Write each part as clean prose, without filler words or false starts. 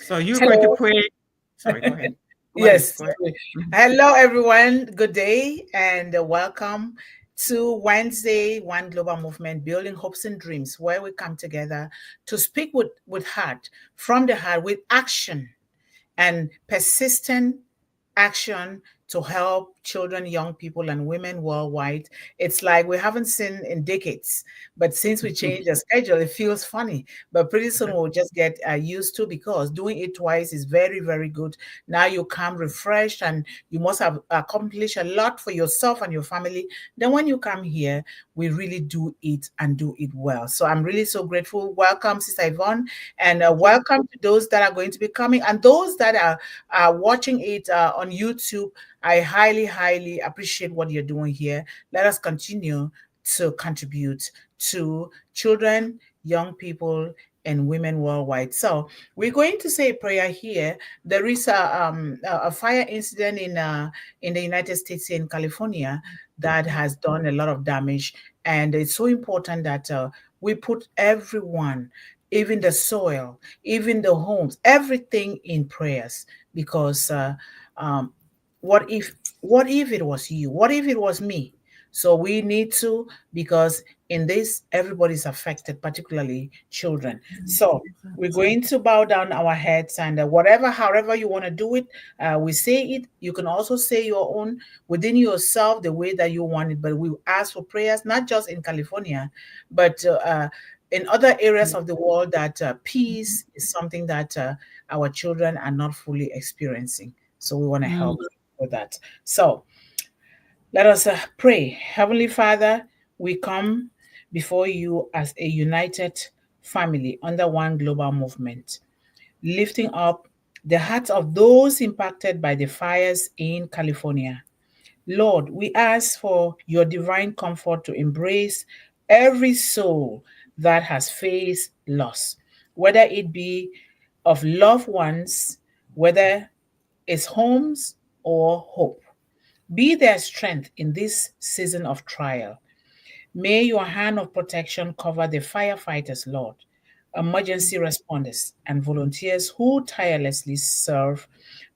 So you're going to Hello. pray. Sorry, go ahead. Go ahead. Yes. Go ahead. Mhm. Hello, everyone. Good day and welcome to Wednesday, One Global Movement, Building Hopes and Dreams, where we come together to speak with heart, from the heart, with action and persistent action to help children, young people, and women worldwide. It's like we haven't seen in decades, but since we changed the schedule, it feels funny. But pretty soon we'll just get used to, because doing it twice is very, very good. Now you come refreshed and you must have accomplished a lot for yourself and your family. Then when you come here, we really do it and do it well. So I'm really so grateful. Welcome, Sister Yvonne, and Thank you. welcome to those that are going to be coming and those that are watching it on YouTube. I highly, highly appreciate what you're doing here. Let us continue to contribute to children, young people, and women worldwide. So we're going to say a prayer here. There is a fire incident in the United States, in California, that has done a lot of damage, and it's so important that we put everyone, even the soil, even the homes, everything in prayers, because um, what if what if it was you? What if it was me? So we need to, because in this everybody's affected, particularly children. So we're going to bow down our heads, and however you want to do it, we say it. You can also say your own within yourself, the way that you want it. But we ask for prayers, not just in California, but in other areas of the world, that peace is something that our children are not fully experiencing. So we want to help with that. So let us pray. Heavenly Father, we come before you as a united family under one global movement, lifting up the hearts of those impacted by the fires in California. Lord, we ask for your divine comfort to embrace every soul that has faced loss, whether it be of loved ones, whether it's homes or hope. Be their strength in this season of trial. May your hand of protection cover the firefighters, Lord, emergency responders, and volunteers who tirelessly serve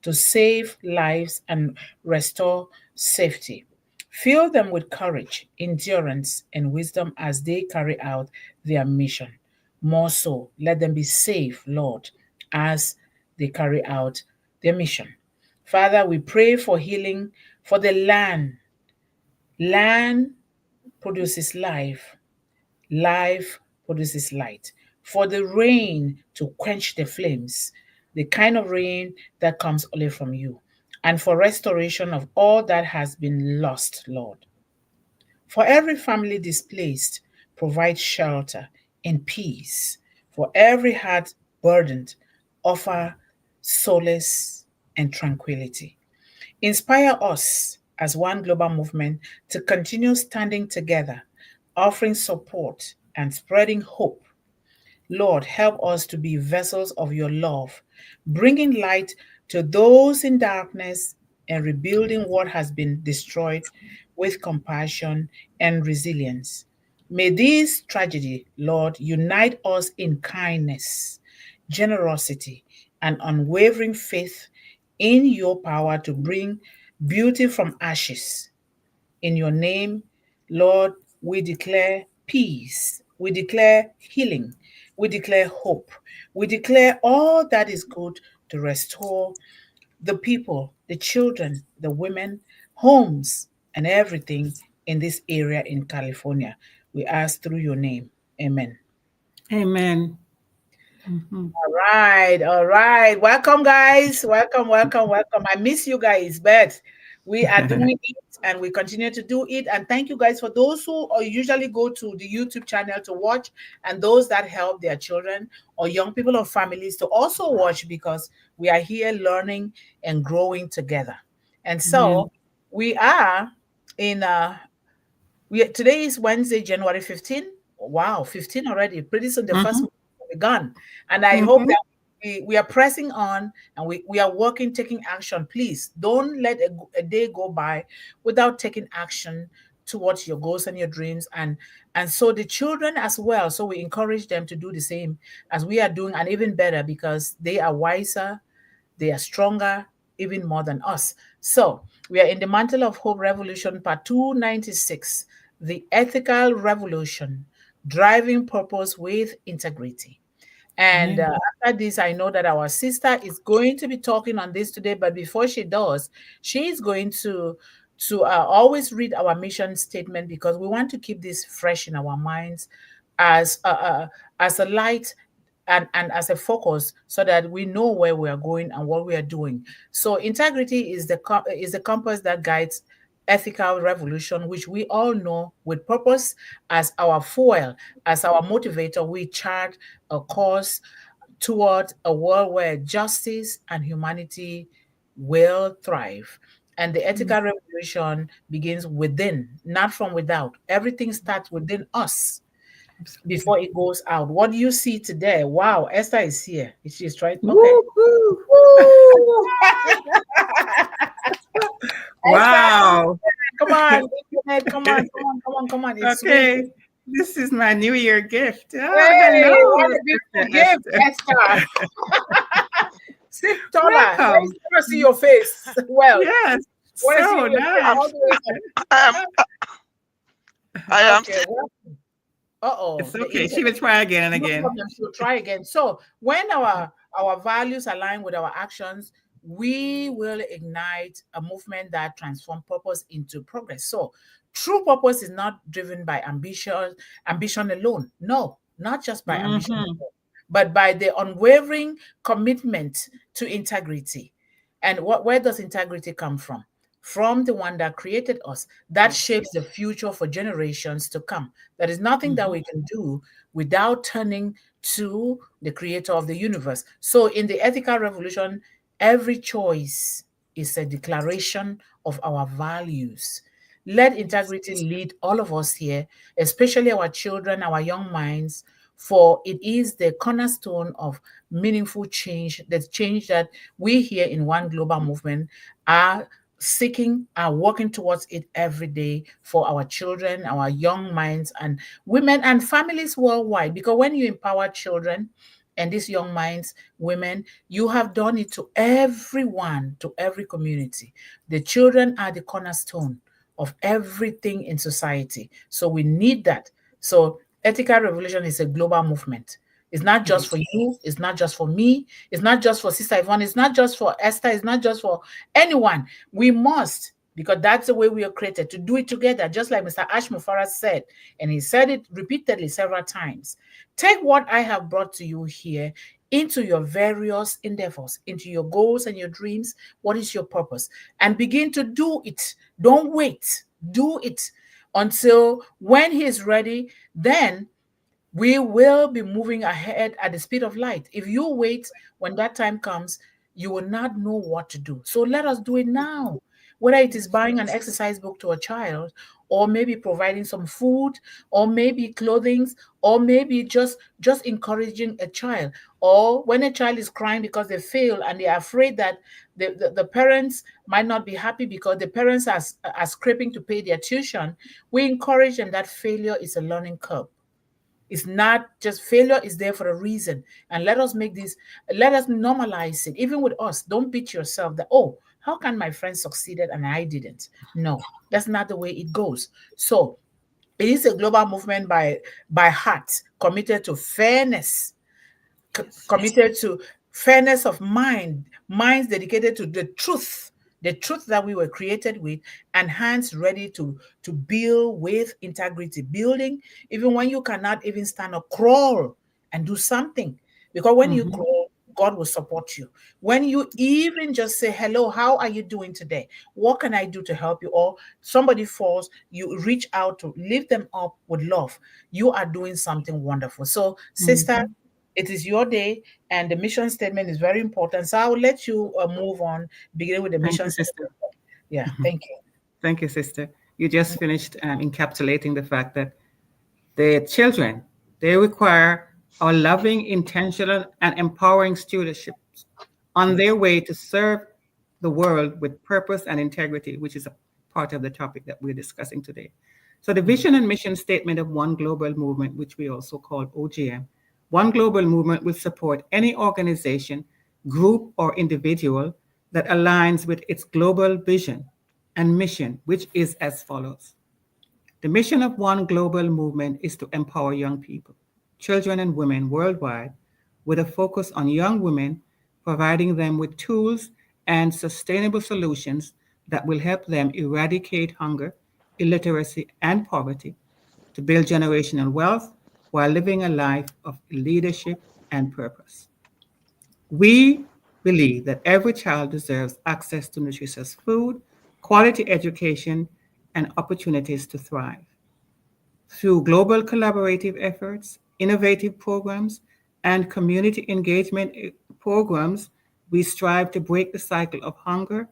to save lives and restore safety. Fill them with courage, endurance, and wisdom as they carry out their mission. More so, let them be safe, Lord, as they carry out their mission. Father, we pray for healing for the land. Land produces life, life produces light. For the rain to quench the flames, the kind of rain that comes only from you. And for restoration of all that has been lost, Lord. For every family displaced, provide shelter and peace. For every heart burdened, offer solace and tranquility. Inspire us as one global movement to continue standing together, offering support and spreading hope. Lord, help us to be vessels of your love, bringing light to those in darkness and rebuilding what has been destroyed with compassion and resilience. May this tragedy, Lord, unite us in kindness, generosity, and unwavering faith in your power to bring beauty from ashes. In your name, Lord, we declare peace, we declare healing, we declare hope, we declare all that is good to restore the people, the children, the women, homes, and everything in this area in California. We ask through your name. Amen. Amen. Mhm. All right, all right. Welcome, guys. Welcome, welcome, welcome. I miss you guys, but we are doing it and we continue to do it. And thank you guys for those who usually go to the YouTube channel to watch, and those that help their children or young people or families to also watch, because we are here learning and growing together. And Amen. so we are in today is Wednesday, January 15. Wow, 15 already. Pretty soon the first Mhm. month will be gone. And I hope Mhm. that we are pressing on, and we are working, taking action. Please don't let a day go by without taking action towards your goals and your dreams, and so the children as well. So we encourage them to do the same as we are doing, and even better, because they are wiser, they are stronger, even more than us. So we are in the Mantle of Hope Revolution, part 296, the ethical revolution, driving purpose with integrity. And Amen. after this, I know that our sister is going to be talking on this today. But before she does, she is going to always read our mission statement, because we want to keep this fresh in our minds as a light and as a focus, so that we know where we are going and what we are doing. So integrity is the compass that guides ethical revolution, which we all know with purpose as our fuel, as our motivator. We chart a course toward a world where justice and humanity will thrive. And the ethical revolution begins within, not from without. Everything starts within us Absolutely. before it goes out. What do you see today? Wow, Esther is here. She's trying. Okay. Woo-hoo. Woo! Esther, Wow. come on, internet, come on, come on, come on, come on. It's Okay. swinging. This is my New Year gift. Oh, Hey, what hello, a beautiful Sister gift, Esther. Esther. Sit taller. Let Welcome. me never see your face. Well, Yes, want to see so your face I'm, all nice. the way I am, up. I am. Okay, well, It's the okay. She will internet. try again and No again. problem. She'll try again. So when our values align with our actions, we will ignite a movement that transforms purpose into progress. So true purpose is not driven by ambition alone. No, not just by ambition Mm-hmm. alone, but by the unwavering commitment to integrity. And where does integrity come from? From the one that created us, that Yes. shapes the future for generations to come. There is nothing that Mm-hmm. we can do without turning to the creator of the universe. So, in the ethical revolution, every choice is a declaration of our values. Let Yes. integrity lead all of us here, especially our children, our young minds, for it is the cornerstone of meaningful change, the change that we here in One Global Movement are seeking, are working towards it every day for our children, our young minds, and women and families worldwide. Because when you empower children and these young minds, women, you have done it to everyone, to every community. The children are the cornerstone of everything in society. So we need that. So ethical revolution is a global movement. It's not just for Yes. you, it's not just for me, it's not just for Sister Yvonne, it's not just for Esther, it's not just for anyone. We must, because that's the way we are created, to do it together, just like Mr. Ash Mufarah said, and he said it repeatedly several times. Take what I have brought to you here into your various endeavors, into your goals and your dreams. What is your purpose? And begin to do it. Don't wait. Do it until when he is ready, then we will be moving ahead at the speed of light. If you wait, when that time comes, you will not know what to do. So let us do it now. Whether it is Yes. buying an exercise book to a child, or maybe providing some food, or maybe clothing, or maybe just encouraging a child, or when a child is crying because they fail and they are afraid that the parents might not be happy because the parents are scraping to pay their tuition, we encourage them that failure is a learning curve. It's not just failure is there for a reason. And let us make this, let us normalize it, even with us. Don't beat yourself that, oh, how can my friend succeeded and I didn't? No, that's not the way it goes. So it is a global movement by heart, committed to fairness, Yes. committed to fairness of mind, minds dedicated to the truth that we were created with, and hands ready to build with integrity, building even when you cannot even stand or crawl and do something. Because when you Mm-hmm. crawl, God will support you. When you even just say, hello, how are you doing today? What can I do to help you? Or somebody falls, you reach out to lift them up with love. You are doing something wonderful. So, sister, Mm-hmm. it is your day, and the mission statement is very important. So I will let you move on, beginning with the Thank mission you, sister. statement. Yeah, Mhm. thank you. Thank you, sister. You just finished encapsulating the fact that the children, they require our loving, intentional, and empowering stewardship on their way to serve the world with purpose and integrity, which is a part of the topic that we're discussing today. So the vision and mission statement of One Global Movement, which we also call OGM, One Global Movement will support any organization, group, or individual that aligns with its global vision and mission, which is as follows. The mission of One Global Movement is to empower young people, children, and women worldwide with a focus on young women, providing them with tools and sustainable solutions that will help them eradicate hunger, illiteracy, and poverty to build generational wealth while living a life of leadership and purpose. We believe that every child deserves access to nutritious food, quality education, and opportunities to thrive. Through global collaborative efforts, innovative programs, and community engagement programs, we strive to break the cycle of hunger,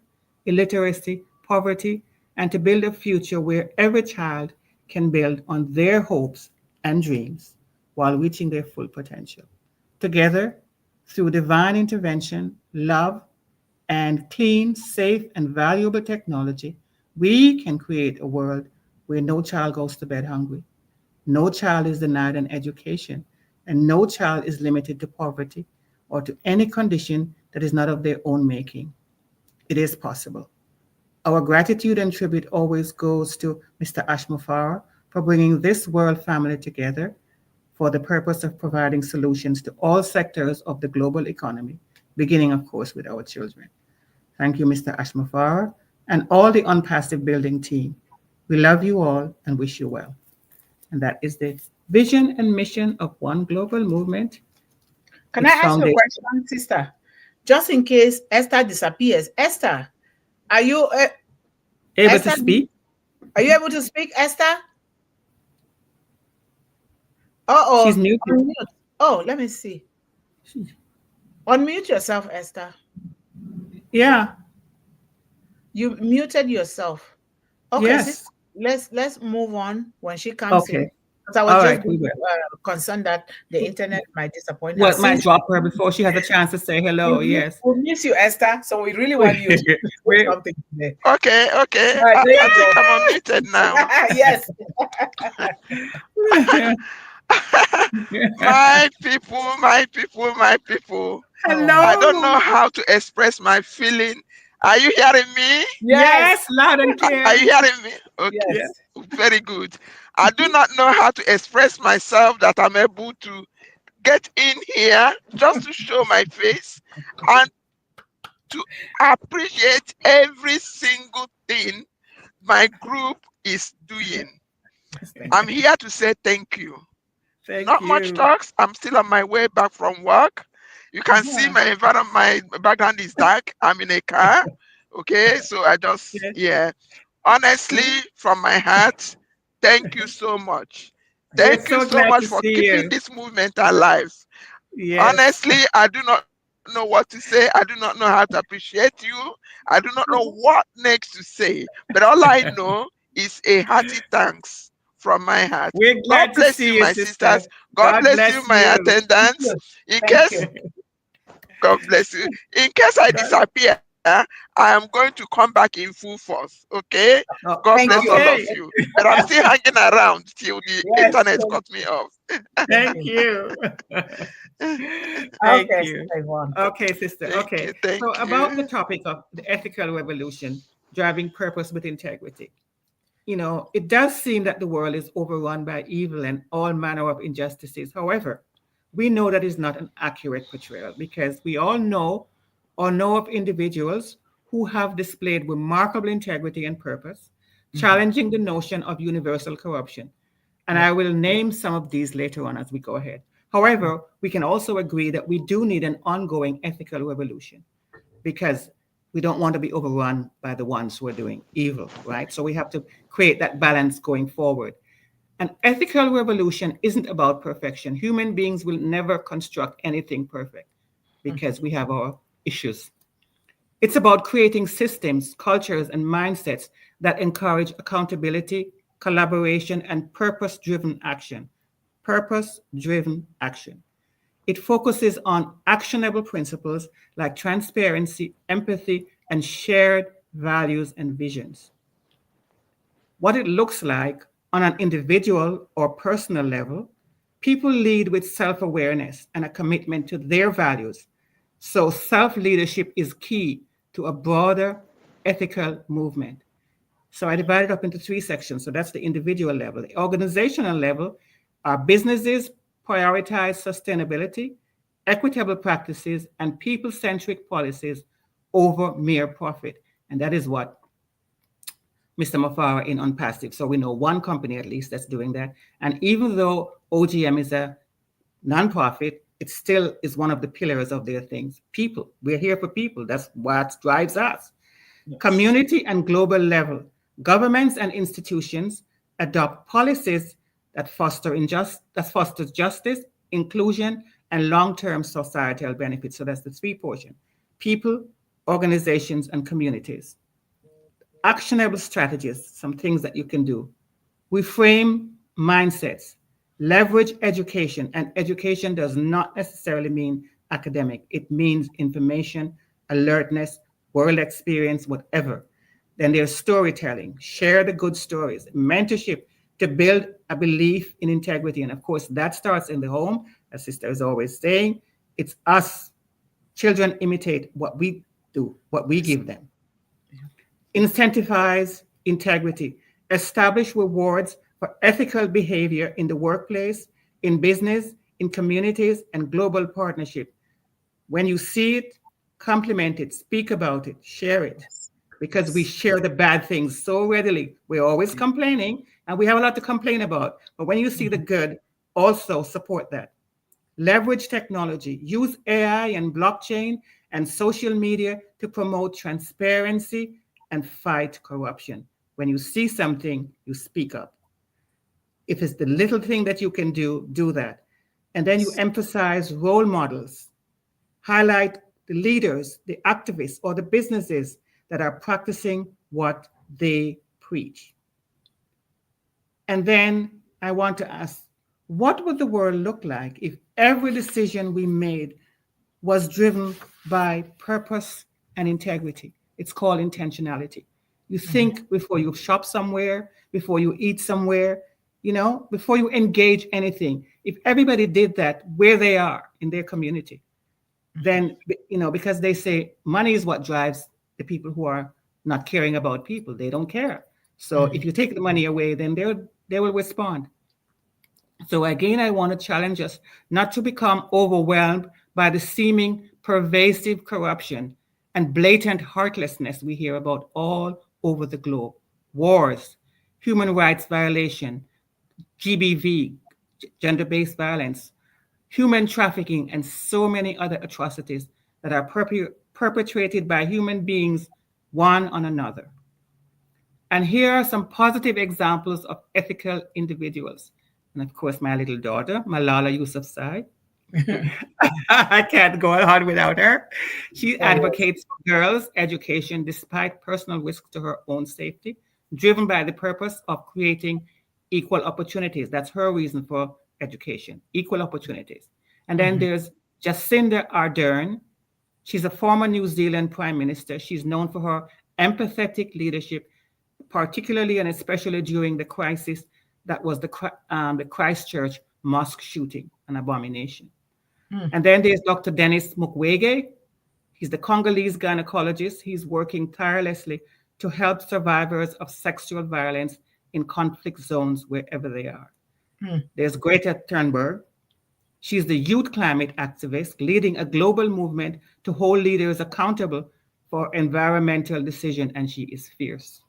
illiteracy, poverty, and to build a future where every child can build on their hopes and dreams while reaching their full potential. Together, through divine intervention, love, and clean, safe, and valuable technology, we can create a world where no child goes to bed hungry, no child is denied an education, and no child is limited to poverty or to any condition that is not of their own making. It is possible. Our gratitude and tribute always goes to Mr. Ashmufara for bringing this world family together for the purpose of providing solutions to all sectors of the global economy, beginning, of course, with our children. Thank you, Mr. Ashmufara, and all the Unpassive Building team. We love you all and wish you well. And that is the vision and mission of One Global Movement. Can I ask you a question, sister? Just in case Esther disappears. Esther, are you able Esther, to speak? Are you able to speak, Esther? Uh-oh. She's muted. Unmute. Oh, let me see. Unmute yourself, Esther. Yeah. You muted yourself. Okay, yes. Let's move on when she comes in. Because I was concerned that the internet might disappoint her. Well, it might drop her before she has a chance to say hello. Yes. We miss you, Esther. So we really want you to say something today. Okay. I think I'm unmuted now. Yes. My people. Hello. I don't know how to express my feeling. Are you hearing me? Yes, loud and clear. Are you hearing me? Okay, yes. Very good. I do not know how to express myself that I'm able to get in here just to show my face and to appreciate every single thing my group is doing. I'm here to say thank you. Not much talks. I'm still on my way back from work. You can see my environment, my background is dark. I'm in a car. Okay, so I just, honestly, from my heart, thank you so much. Thank you so much for keeping this movement alive. Honestly, I do not know what to say. I do not know how to appreciate you. I do not know what next to say. But all I know is a hearty thanks from my heart. God bless you, my sisters. God bless you, my attendants. In case, God bless you. In case I disappear, I am going to come back in full force. Okay? God bless all of you. But I'm still hanging around till the internet cut me off. Thank you. Thank you. Okay, sister. Okay. So about the topic of the ethical revolution, driving purpose with integrity. You know, it does seem that the world is overrun by evil and all manner of injustices. However, we know that is not an accurate portrayal because we all know or know of individuals who have displayed remarkable integrity and purpose, challenging the notion of universal corruption. And I will name some of these later on as we go ahead. However, we can also agree that we do need an ongoing ethical revolution because we don't want to be overrun by the ones who are doing evil, right? So we have to create that balance going forward. An ethical revolution isn't about perfection. Human beings will never construct anything perfect because we have our issues. It's about creating systems, cultures, and mindsets that encourage accountability, collaboration, and purpose-driven action. Purpose-driven action. It focuses on actionable principles like transparency, empathy, and shared values and visions. What it looks like On an individual or personal level, people lead with self awareness and a commitment to their values. So, self leadership is key to a broader ethical movement. So, I divided up into three sections. So, that's the individual level. The organizational level, our businesses prioritize sustainability, equitable practices, and people centric policies over mere profit. And that is what Mr. Mafara in Unpassive. So we know one company at least that's doing that. And even though OGM is a nonprofit, it still is one of the pillars of their things. People, we're here for people. That's what drives us. Yes. Community and global level, governments and institutions adopt policies that foster justice, inclusion, and long-term societal benefits. So that's the three portion: people, organizations, and communities. Actionable strategies, some things that you can do. We frame mindsets, leverage education, and education does not necessarily mean academic. It means information, alertness, world experience, whatever. Then there's storytelling, share the good stories, mentorship to build a belief in integrity. And of course, that starts in the home, as Sister is always saying. It's us. Children imitate what we do, what we give them. Incentivize integrity, establish rewards for ethical behavior in the workplace, in business, in communities, and global partnership. When you see it, compliment it, speak about it, share it, because we share the bad things so readily. We're always complaining, and we have a lot to complain about. But when you see the good, also support that. Leverage technology, use AI and blockchain and social media to promote transparency and fight corruption. When you see something, you speak up. If it's the little thing that you can do that. And then you emphasize role models, highlight the leaders, the activists, or the businesses that are practicing what they preach. And then I want to ask, what would the world look like if every decision we made was driven by purpose and integrity? It's called intentionality. You think before you shop somewhere, before you eat somewhere, before you engage anything. If everybody did that where they are in their community, then, because they say money is what drives the people who are not caring about people. They don't care. So if you take the money away, then they will respond. So again, I want to challenge us not to become overwhelmed by the seeming pervasive corruption and blatant heartlessness we hear about all over the globe. Wars, human rights violation, GBV, gender-based violence, human trafficking, and so many other atrocities that are perpetrated by human beings one on another. And here are some positive examples of ethical individuals. And of course, my little daughter, Malala Yousafzai. I can't go on without her. She advocates for girls' education despite personal risk to her own safety, driven by the purpose of creating equal opportunities. That's her reason for education, equal opportunities. And then there's Jacinda Ardern. She's a former New Zealand Prime Minister. She's known for her empathetic leadership, particularly and especially during the crisis that was the Christchurch mosque shooting, an abomination. And then there's Dr. Denis Mukwege. He's the Congolese gynecologist. He's working tirelessly to help survivors of sexual violence in conflict zones wherever they are. There's Greta Thunberg. She's the youth climate activist leading a global movement to hold leaders accountable for environmental decision, and she is fierce.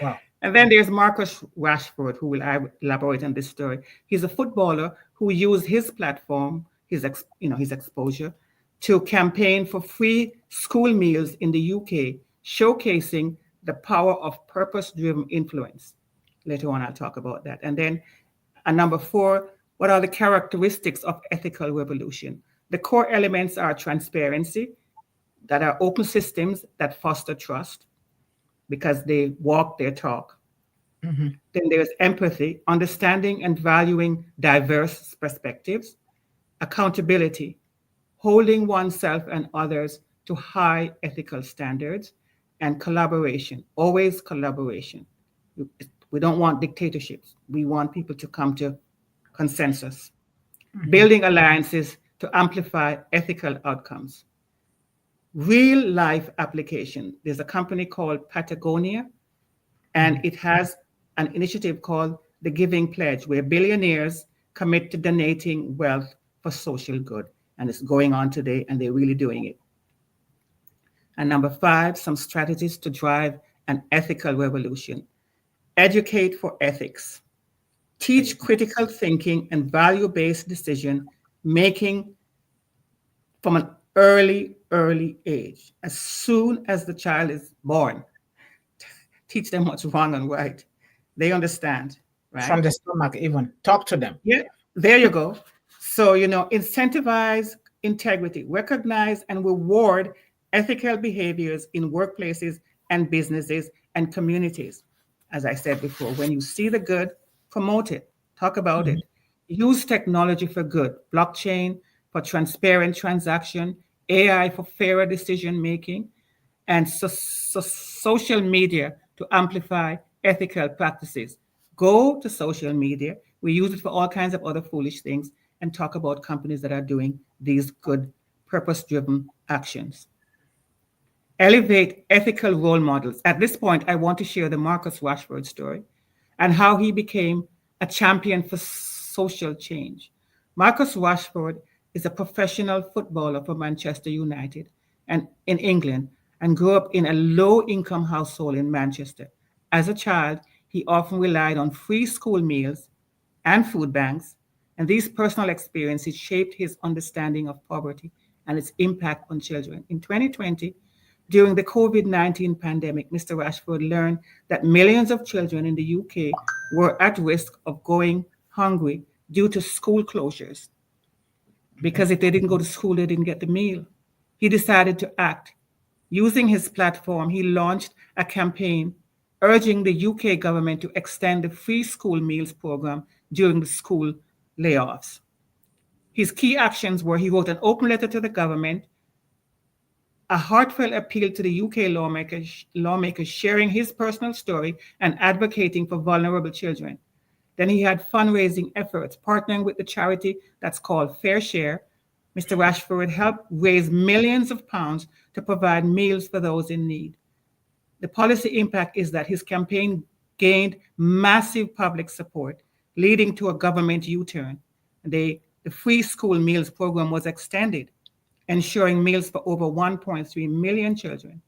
Wow. And then there's Marcus Rashford, who will elaborate on this story. He's a footballer who used his platform, his exposure, to campaign for free school meals in the UK, showcasing the power of purpose-driven influence. Later on, I'll talk about that. And then number 4, what are the characteristics of ethical revolution? The core elements are transparency, that are open systems that foster trust, because they walk their talk. Then there's empathy, understanding and valuing diverse perspectives, accountability, holding oneself and others to high ethical standards, and collaboration, always collaboration. We don't want dictatorships. We want people to come to consensus. Building alliances to amplify ethical outcomes. Real life application. There's a company called Patagonia, and it has an initiative called the Giving Pledge, where billionaires commit to donating wealth for social good. And it's going on today, and they're really doing it. And number 5, some strategies to drive an ethical revolution. Educate for ethics. Teach critical thinking and value-based decision making from an early age. As soon as the child is born, teach them what's wrong and right. They understand, right? From the stomach, even talk to them. Yeah, there you go. So, incentivize integrity, recognize and reward ethical behaviors in workplaces and businesses and communities. As I said before, when you see the good, promote it, talk about it. Use technology for good, blockchain for transparent transaction, AI for fairer decision making, and social media to amplify ethical practices. Go to social media. We use it for all kinds of other foolish things and talk about companies that are doing these good, purpose-driven actions. Elevate ethical role models. At this point, I want to share the Marcus Rashford story and how he became a champion for social change. Marcus Rashford is a professional footballer for Manchester United and in England and grew up in a low-income household in Manchester. As a child, he often relied on free school meals and food banks, and these personal experiences shaped his understanding of poverty and its impact on children. In 2020, during the COVID-19 pandemic, Mr. Rashford learned that millions of children in the UK were at risk of going hungry due to school closures. Because if they didn't go to school, they didn't get the meal. He decided to act. Using his platform, he launched a campaign urging the UK government to extend the free school meals program during the school layoffs. His key actions were he wrote an open letter to the government, a heartfelt appeal to the UK lawmakers sharing his personal story and advocating for vulnerable children. Then he had fundraising efforts, partnering with the charity that's called Fair Share. Mr. Rashford helped raise millions of pounds to provide meals for those in need. The policy impact is that his campaign gained massive public support, leading to a government U-turn. The free school meals program was extended, ensuring meals for over 1.3 million children.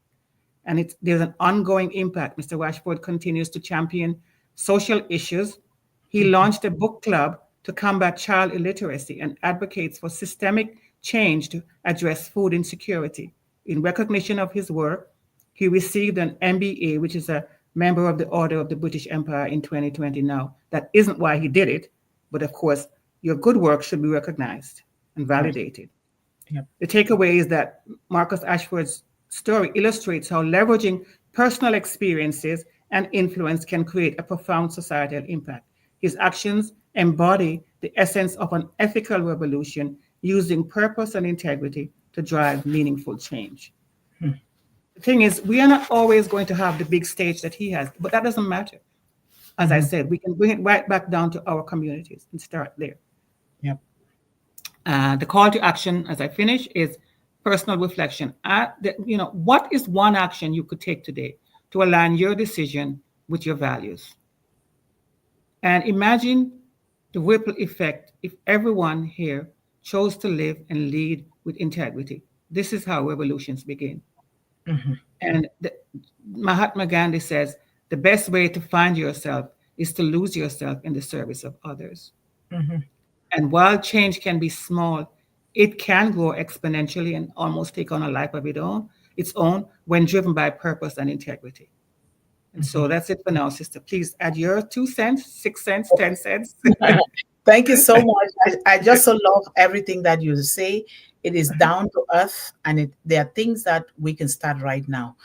And there's an ongoing impact. Mr. Rashford continues to champion social issues. He launched a book club to combat child illiteracy and advocates for systemic change to address food insecurity. In recognition of his work, he received an MBA, which is a member of the Order of the British Empire in 2020 now. That isn't why he did it, but of course, your good work should be recognized and validated. Yep. The takeaway is that Marcus Rashford's story illustrates how leveraging personal experiences and influence can create a profound societal impact. His actions embody the essence of an ethical revolution using purpose and integrity to drive meaningful change. The thing is, we are not always going to have the big stage that he has, but that doesn't matter. As I said, we can bring it right back down to our communities and start there. Yep. The call to action, as I finish, is personal reflection. What is one action you could take today to align your decision with your values? And imagine the ripple effect if everyone here chose to live and lead with integrity. This is how revolutions begin. And Mahatma Gandhi says, the best way to find yourself is to lose yourself in the service of others. And while change can be small, it can grow exponentially and almost take on a life of its own when driven by purpose and integrity. And so that's it for now, sister. Please add your 2 cents, 6 cents, 10 cents. Thank you so much. I just so love everything that you say. It is down to earth, and there are things that we can start right now.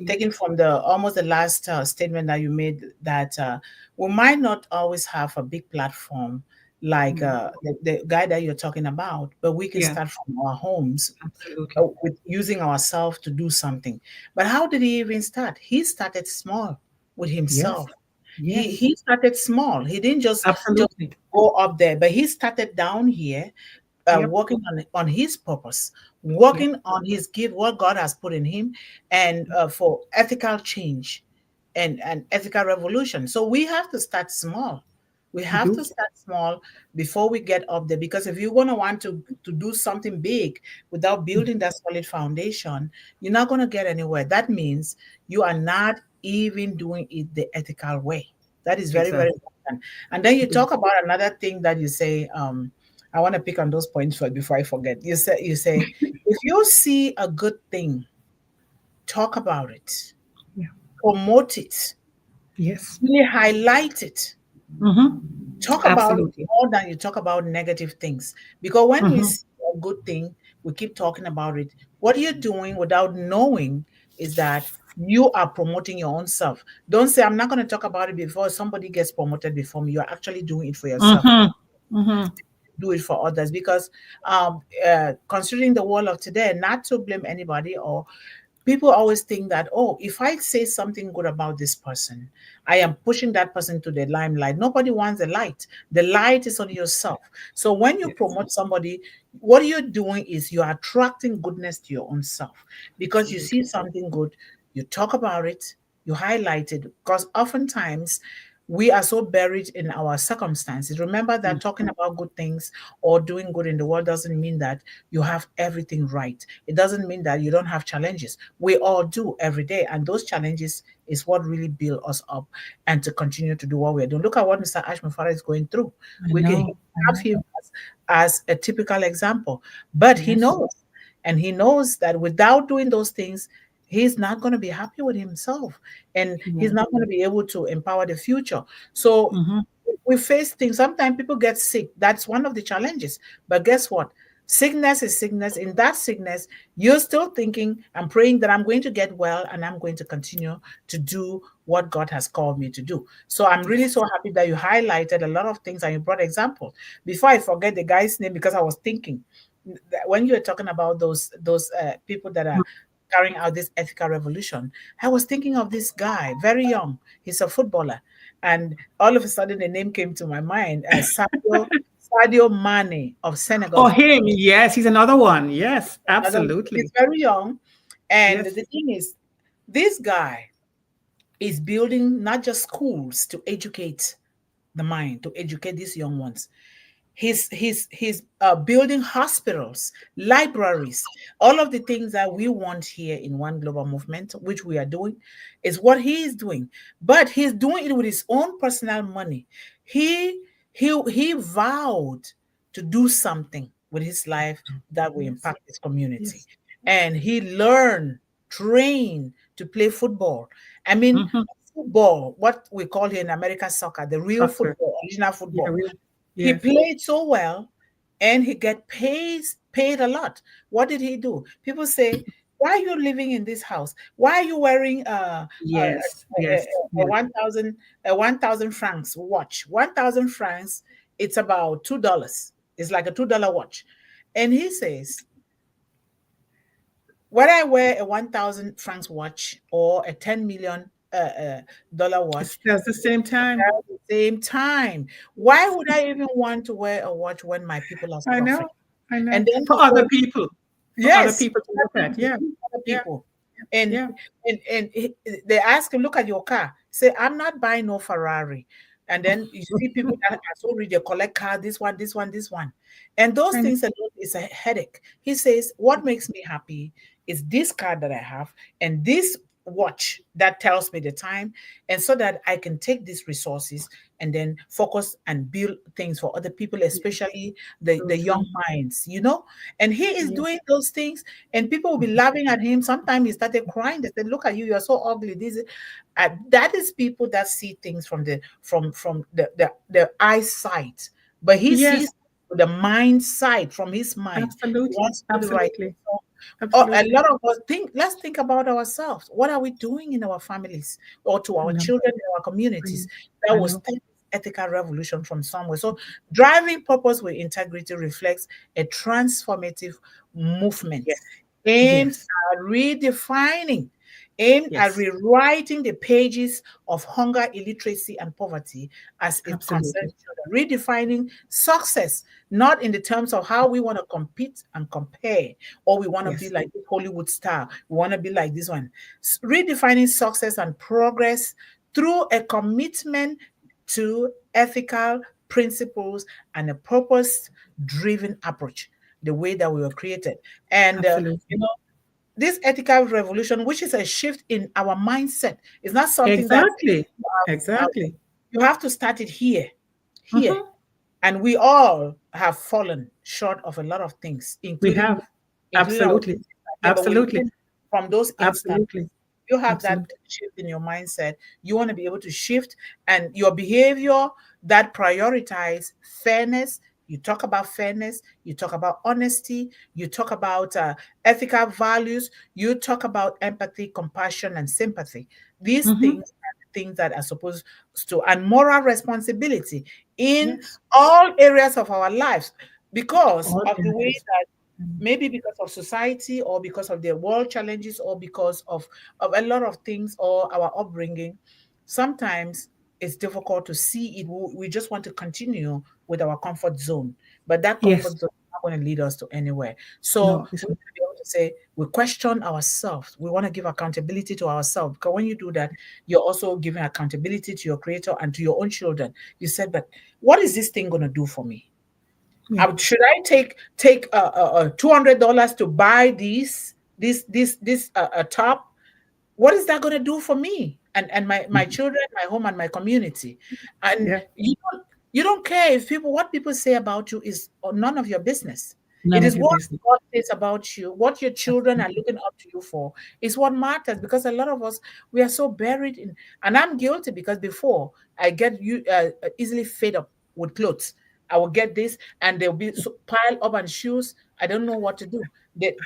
Taking from almost the last statement that you made, that we might not always have a big platform like the guy that you're talking about, but we can start from our homes with using ourselves to do something. But how did he even start? He started small with himself. Yes. He started small. He didn't just Absolutely. go up there, but he started down here, Yep. working on his purpose, Yep. working on his gift, what God has put in him, and for ethical change and ethical revolution. So we have to start small. We We have do. to start small before we get up there, because if you're going to want to do something big without building that solid foundation, you're not going to get anywhere. That means you are not even doing it the ethical way. That is very, very Exactly. important. And then you It is. talk about another thing that you say. I want to pick on those points first before I forget. You say if you see a good thing, talk about it, Yeah. promote it, Yes. really highlight it. Mm-hmm. Talk about it Absolutely. more than you talk about negative things. Because when we Mm-hmm. see a good thing, we keep talking about it. What you're doing without knowing is that you are promoting your own self. Don't say, I'm not going to talk about it before somebody gets promoted before me. You're actually doing it for yourself. Mm-hmm. Mm-hmm. Do it for others, because considering the world of today, not to blame anybody, or people always think that, oh, if I say something good about this person, I am pushing that person to the limelight. Nobody wants the light. The light is on yourself. So when you Yes. promote somebody, what you're doing is you're attracting goodness to your own self, because you see Absolutely. something good, you talk about it, you highlight it, because oftentimes we are so buried in our circumstances. Remember that talking about good things or doing good in the world doesn't mean that you have everything right. It doesn't mean that you don't have challenges. We all do every day. And those challenges is what really build us up and to continue to do what we're doing. Look at what Mr. Ashmafara is going through. I We can know. I have know. him as a typical example, but he Yes. knows, and he knows that without doing those things, he's not going to be happy with himself, and He he's won't. not going to be able to empower the future. So Mm-hmm. we face things. Sometimes people get sick. That's one of the challenges. But guess what? Sickness is sickness. In that sickness, you're still thinking and praying that I'm going to get well and I'm going to continue to do what God has called me to do. So I'm really Yes. so happy that you highlighted a lot of things and you brought examples. Before I forget the guy's name, because I was thinking that when you were talking about those people that are carrying out this ethical revolution, I was thinking of this guy, very young. He's a footballer, and all of a sudden the name came to my mind as Sadio Mane of Senegal Oh, football. him. Yes. He's another one. Yes. He's Absolutely. very young, and Yes. the thing is, this guy is building not just schools to educate the mind, to educate these young ones. He's building hospitals, libraries, all of the things that we want here in One Global Movement, which we are doing, is what he is doing. But he's doing it with his own personal money. He vowed to do something with his life that will Yes. impact his community, Yes. and he learned, trained to play football. I mean, Mm-hmm. football, what we call here in America soccer, the real Soccer. football, original Yeah. football. Real. He Yes. played so well, and he get paid a lot. What did he do? People say, why are you living in this house? Why are you wearing Yes. Yes. a Yes. 1,000 francs watch? 1,000 francs, it's about $2. It's like a $2 watch. And he says, when I wear a 1,000 francs watch or a 10 million dollar It watch, still the same time. at the same time, why would I even want to wear a watch when my people are I suffering? know. I know. And then For he other told, people. For other yes, people to look at. Yeah. other Yeah. people. And Yeah. they ask him, look at your car. Say, I'm not buying no Ferrari. And then you see people that are so rich, they collect cars, this one, this one, this one. And those I know. things alone is a headache. He says, what makes me happy is this car that I have and this watch that tells me the time, and so that I can take these resources and then focus and build things for other people, especially So the true. young minds, you know. And he is Yeah. doing those things, and people will be laughing at him. Sometimes he started crying. They said, look at you, you're so ugly. That is people that see things from the eyesight, but he Yes. sees the mind side, from his mind. He Absolutely. wants to do the right thing. Absolutely. So, a Absolutely. lot of us think, let's think about ourselves. What are we doing in our families or to I our know. children in our I know. communities that I will know. start this ethical revolution from somewhere? So driving purpose with integrity reflects a transformative movement Yes. aimed Yes. at redefining aimed at Yes. rewriting the pages of hunger, illiteracy, and poverty as it Absolutely. concerns children, redefining success, not in the terms of how we want to compete and compare, or we want to be Yes. like this Hollywood star, we want to be like this one. Redefining success and progress through a commitment to ethical principles and a purpose-driven approach, the way that we were created. And Absolutely. this ethical revolution, which is a shift in our mindset, is not something that Exactly. uh, Exactly. you have to start it here. Mhm. And we all have fallen short of a lot of things, We including have. our Absolutely. yeah, but we Absolutely. learn from those instances. Absolutely. You have that Absolutely. shift in your mindset. You want to be able to shift and your behavior that prioritize fairness. You talk about fairness, you talk about honesty, you talk about ethical values, you talk about empathy, compassion, and sympathy. These Mhm. things are the things that are supposed to, and moral responsibility in Yes. all areas of our lives because All of the way areas. that Mm. maybe because of society or because of their world challenges or because of a lot of things or our upbringing, sometimes it's difficult to see it. We just want to continue with our comfort zone, but that Yes. comfort zone is not going to lead us to anywhere. So No, it's we not. need to be able to say we question ourselves. We want to give accountability to ourselves because when you do that, you're also giving accountability to your creator and to your own children. You said, but what is this thing going to do for me? Yeah. Should I take $200 to buy this top? What is that going to do for me and my Mhm. children, my home, and my community? And Yeah. you don't care if what people say about you is none of your business. It None of is your what business. God says about you, what your children are Absolutely. looking up to you for, is what matters. Because a lot of us, we are so buried in, and I'm guilty because before I get you easily fed up with clothes. I will get this, and they'll be so piled up on shoes. I don't know what to do.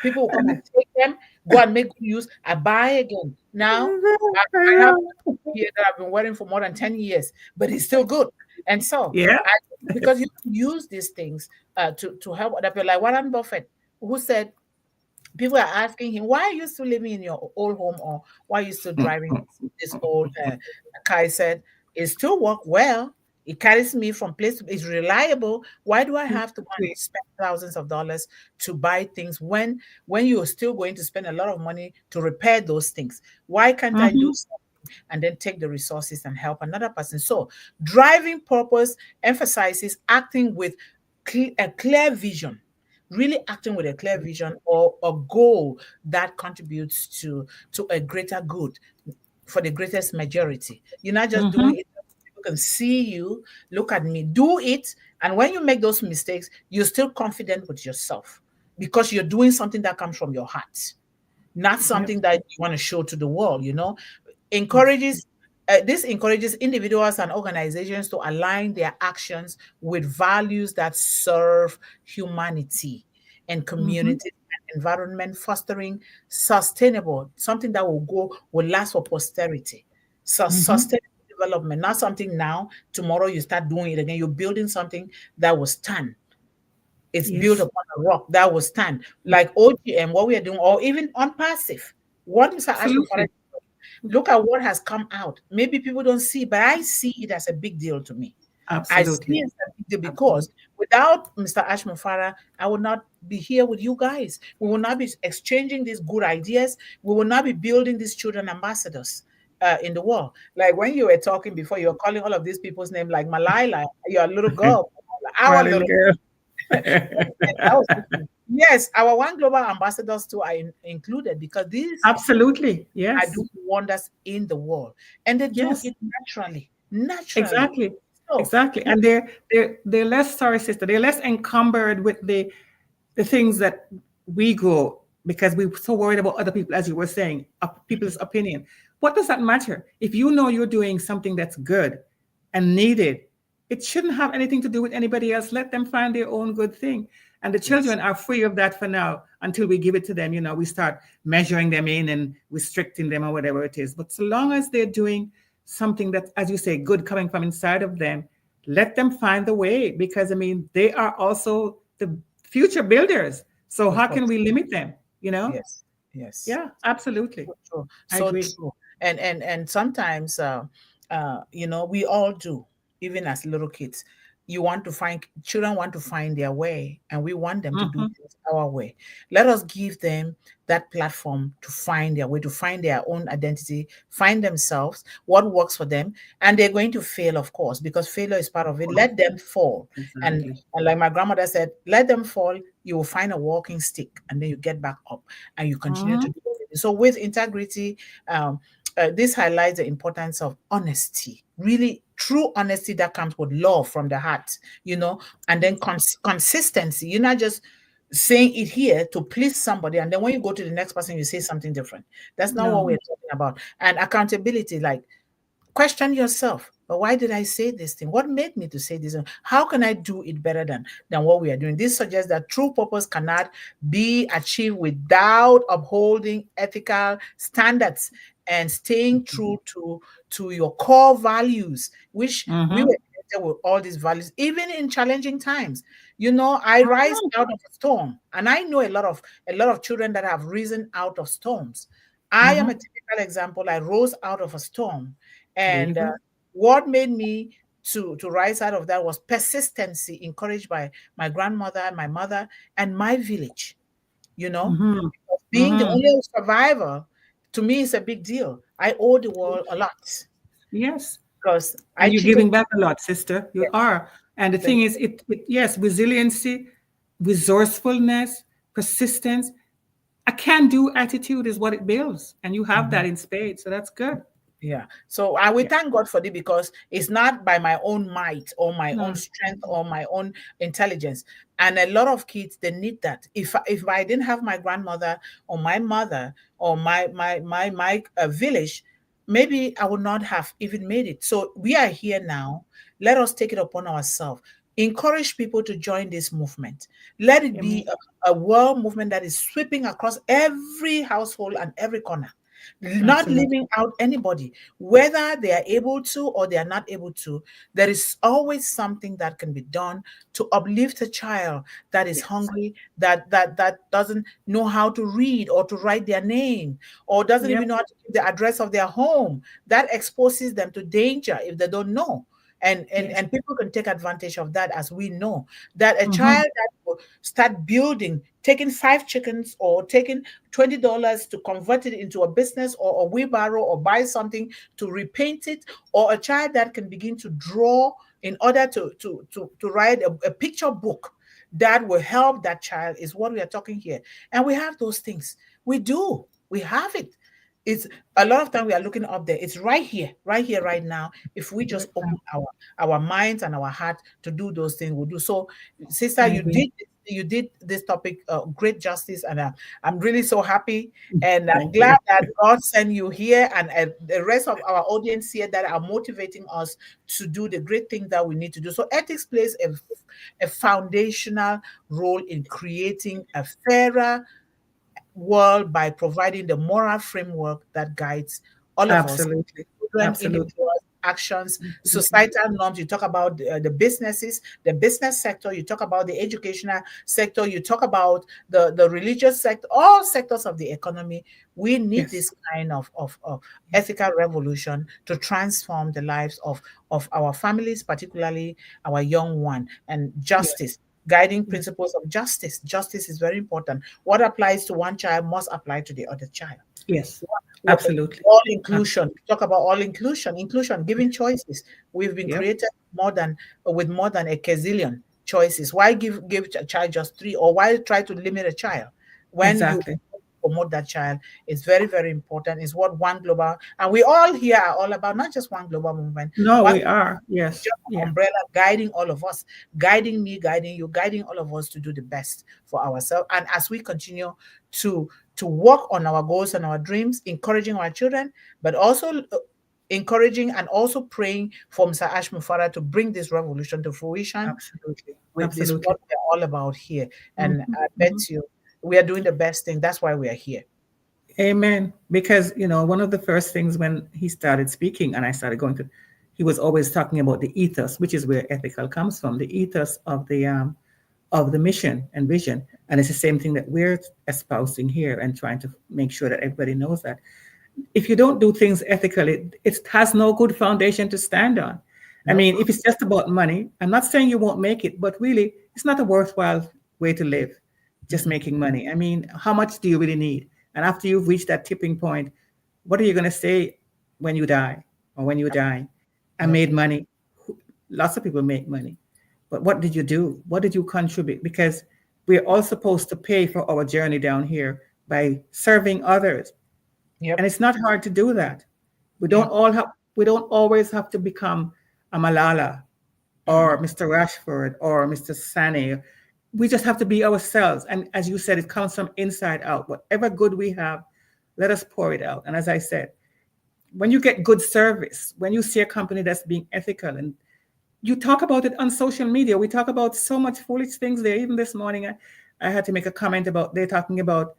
People will come and And take them, go and make good use. I buy again. Now I I have know. one here that I've been wearing for more than 10 years, but it's still good. And so Yeah. I, because you use these things to help other people, like Warren Buffett, who said people are asking him, why are you still living in your old home, or why are you still driving this old car? He said, it still work well. It carries me from place to, it's reliable. Why do I have to go and Exactly. spend thousands of dollars to buy things when you're still going to spend a lot of money to repair those things? Why can't I do Mhm. something and then take the resources and help another person? So driving purpose emphasizes acting with a clear vision, really acting with a clear vision or a goal that contributes to a greater good for the greatest majority. You're not just doing Mhm. it so people can see you, look at me, do it. And when you make those mistakes, you're still confident with yourself because you're doing something that comes from your heart, not Yep. something that you want to show to the world. Yes. Encourages This encourages individuals and organizations to align their actions with values that serve humanity and Mhm. community and environment, fostering sustainable, something that will last for posterity. So Mhm. sustainable development, not something now, tomorrow you start doing it again. You're building something that will stand. It's built Yes. upon a rock that will stand. Like OGM, what we are doing, or even on passive. What Mr. Ashman, Absolutely. look at what has come out. Maybe people don't see, but I see it as a big deal to me. I see Absolutely. it as a big deal because Absolutely. without Mr. Ashman Farah, I would not be here with you guys. We will not be exchanging these good ideas. We will not be building these children ambassadors in the world. Like when you were talking before, you were calling all of these people's name like Malila. You're a little girl. My Our little little girl. that was different. Yes, our One Global ambassadors too are included because these Absolutely. are Yes. doing wonders in the world, and they do Yes. it naturally. Naturally. Exactly. So Exactly. And they're less, sorry, sister, they're less encumbered with the things that we go because we're so worried about other people, as you were saying, people's opinion. What does that matter? If you know you're doing something that's good and needed, it shouldn't have anything to do with anybody else. Let them find their own good thing. And the yes, children are free of that for now until we give it to them. We start measuring them in and restricting them or whatever it is. But so long as they're doing something that, as you say, good coming from inside of them, let them find the way because, I mean, they are also the future builders. So of how can course. we limit them? You know? Yes. Yes. Yeah, absolutely. So true. I So agree. true. And sometimes we all do, even as little kids. Children want to find their way, and we want them to do Hmm. things our way. Let us give them that platform to find their way, to find their own identity, find themselves, what works for them. And they're going to fail, of course, because failure is part of it. Let them fall. And Exactly. and like my grandmother said, let them fall, you will find a walking stick, and then you get back up and you continue to Hmm. do it. So with integrity, um, this highlights the importance of honesty, really true honesty that comes with love from the heart, and then consistency. You're not just saying it here to please somebody, and then when you go to the next person, you say something different. That's not what No. we're talking about. And accountability, like, question yourself. But why did I say this thing? What made me to say this? How can I do it better than what we are doing? This suggests that true purpose cannot be achieved without upholding ethical standards and staying true to your core values, which we Hmm. were created with all these values, even in challenging times. I rise out of a storm, and I know a lot of children that have risen out of storms. I am a Hmm. typical example. I rose out of a storm, There you and go. what made me to rise out of that was persistency, encouraged by my grandmother, my mother, and my village. You know, Hmm. being the Hmm. only survivor to me is a big deal. I owe the world a lot Yes. because I And you're treated. giving back a lot, sister. You Yes, are. And the thank thing is, yes, resiliency, resourcefulness, persistence, a can-do attitude is what it builds, and you have that you. in spades. So that's good. Yeah. So I will Yeah. thank God for it, because it's not by my own might or my own No. strength or my own intelligence. And a lot of kids, they need that. If I didn't have my grandmother or my mother or my village, maybe I would not have even made it. So we are here now. Let us take it upon ourselves. Encourage people to join this movement. Let it Amen. be a world movement that is sweeping across every household and every corner, not Absolutely. leaving out anybody, whether they are able to or they are not able to. There is always something that can be done to uplift a child that is Yes. hungry, that doesn't know how to read or to write their name, or doesn't Yep. even know how to give the address of their home. That exposes them to danger if they don't know. and and Yes. and people can take advantage of that, as we know that a Hmm. child that will start building, taking 5 chickens or taking $20 to convert it into a business or a wheelbarrow, or buy something to repaint it, or a child that can begin to draw in order to write a picture book that will help that child, is what we are talking here. And we have those things. We have it. It's a lot of time we are looking up there. It's right here, right now. If we just Right open now. our minds and our heart to do those things, we'll do. So, sister, I you agree. did this topic great justice, and I'm really so happy, and I'm Thank glad you. that God sent you here, and the rest of our audience here that are motivating us to do the great thing that we need to do. So ethics plays a foundational role in creating a fairer world by providing the moral framework that guides all of us, Absolutely. children, Absolutely. individuals, actions, Absolutely. societal norms. You talk about the businesses, the business sector, you talk about the educational sector, you talk about the religious sector, all sectors of the economy. We need Yes. this kind of ethical revolution to transform the lives of our families, particularly our young one, and Yes. justice. Guiding Yes. principles of justice. Justice is very important. What applies to one child must apply to the other child. Yes. What- Absolutely. all inclusion. Absolutely. Talk about all inclusion, giving choices. We've been Yep. created with more than a gazillion choices. Why give a child just three, or why try to limit a child when you Exactly. promote that child? Is very, very important. Is what one global, and we all here are all about, not just one global movement, No, one we are. Yes. just Yeah. umbrella guiding all of us, guiding me, guiding you, guiding all of us to do the best for ourselves. And as we continue to work on our goals and our dreams, encouraging our children, but also encouraging and also praying for Mr. Ash Mufara to bring this revolution to fruition. Absolutely. With this, Absolutely. what we're all about here. And Mhm. I bet Mhm. you we are doing the best thing. That's why we are here. Amen. Because, one of the first things when he started speaking and I started going to, he was always talking about the ethos, which is where ethical comes from, the ethos of the mission and vision. And it's the same thing that we're espousing here and trying to make sure that everybody knows that. If you don't do things ethically, it has no good foundation to stand on. I Nope. mean, if it's just about money, I'm not saying you won't make it, but really, it's not a worthwhile way to live, just making money. I mean, how much do you really need? And after you've reached that tipping point, what are you going to say when you die or when you die? I Yep. made money. Lots of people make money. But what did you do? What did you contribute? Because we're all supposed to pay for our journey down here by serving others. Yep. And it's not hard to do that. We Yep. don't all have we don't always have to become a Malala or Mr. Rashford or Mr. Sane. We just have to be ourselves. And as you said, it comes from inside out. Whatever good we have, let us pour it out. And as I said, when you get good service, when you see a company that's being ethical, and you talk about it on social media, we talk about so much foolish things there. Even this morning, I had to make a comment about they're talking about,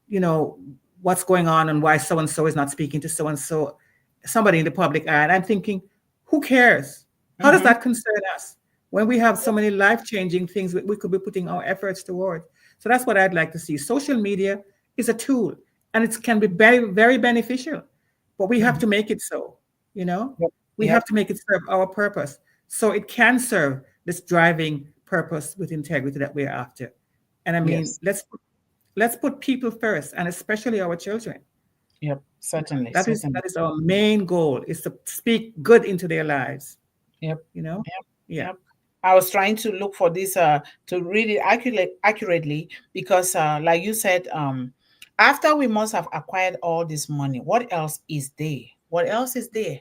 you know, what's going on and why so and so is not speaking to so and so, somebody in the public eye. And I'm thinking, who cares? How does that concern us when we have so many life-changing things that we could be putting our efforts toward? So that's what I'd like to see. Social media is a tool, and it can be very, very beneficial, but we have to make it so. You know, Yep. we Yep. have to make it serve our purpose, so it can serve this driving purpose with integrity that we're after. And I mean, Yes. let's put people first, and especially our children. Yep. Certainly. That is Certainly. our main goal, is to speak good into their lives. Yep. You know, Yep. yeah. Yep. I was trying to look for this to read it accurately because like you said, after we must have acquired all this money, what else is there? What else is there?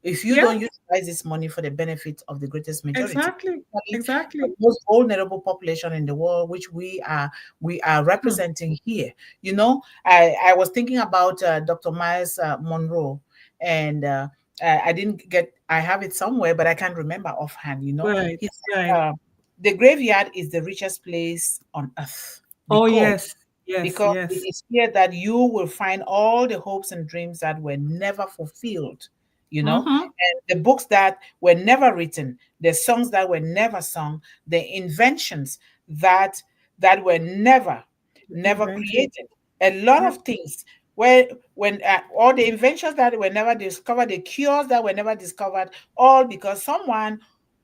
If you don't Yeah, utilize this money for the benefit of the greatest majority, exactly. especially Exactly. the most vulnerable population in the world, which we are Hmm. representing here. You know, I was thinking about Dr. Miles Monroe, and I didn't get. I have it somewhere, but I can't remember offhand. You know, Right, he said right. the graveyard is the richest place on earth Oh, because yes, yes, because it yes. is here that you will find all the hopes and dreams that were never fulfilled, you know, Mm-hmm. and the books that were never written, the songs that were never sung, the inventions that were never Invented. created. A lot Yep. of things where when all the inventions that were never discovered, the cures that were never discovered, all because someone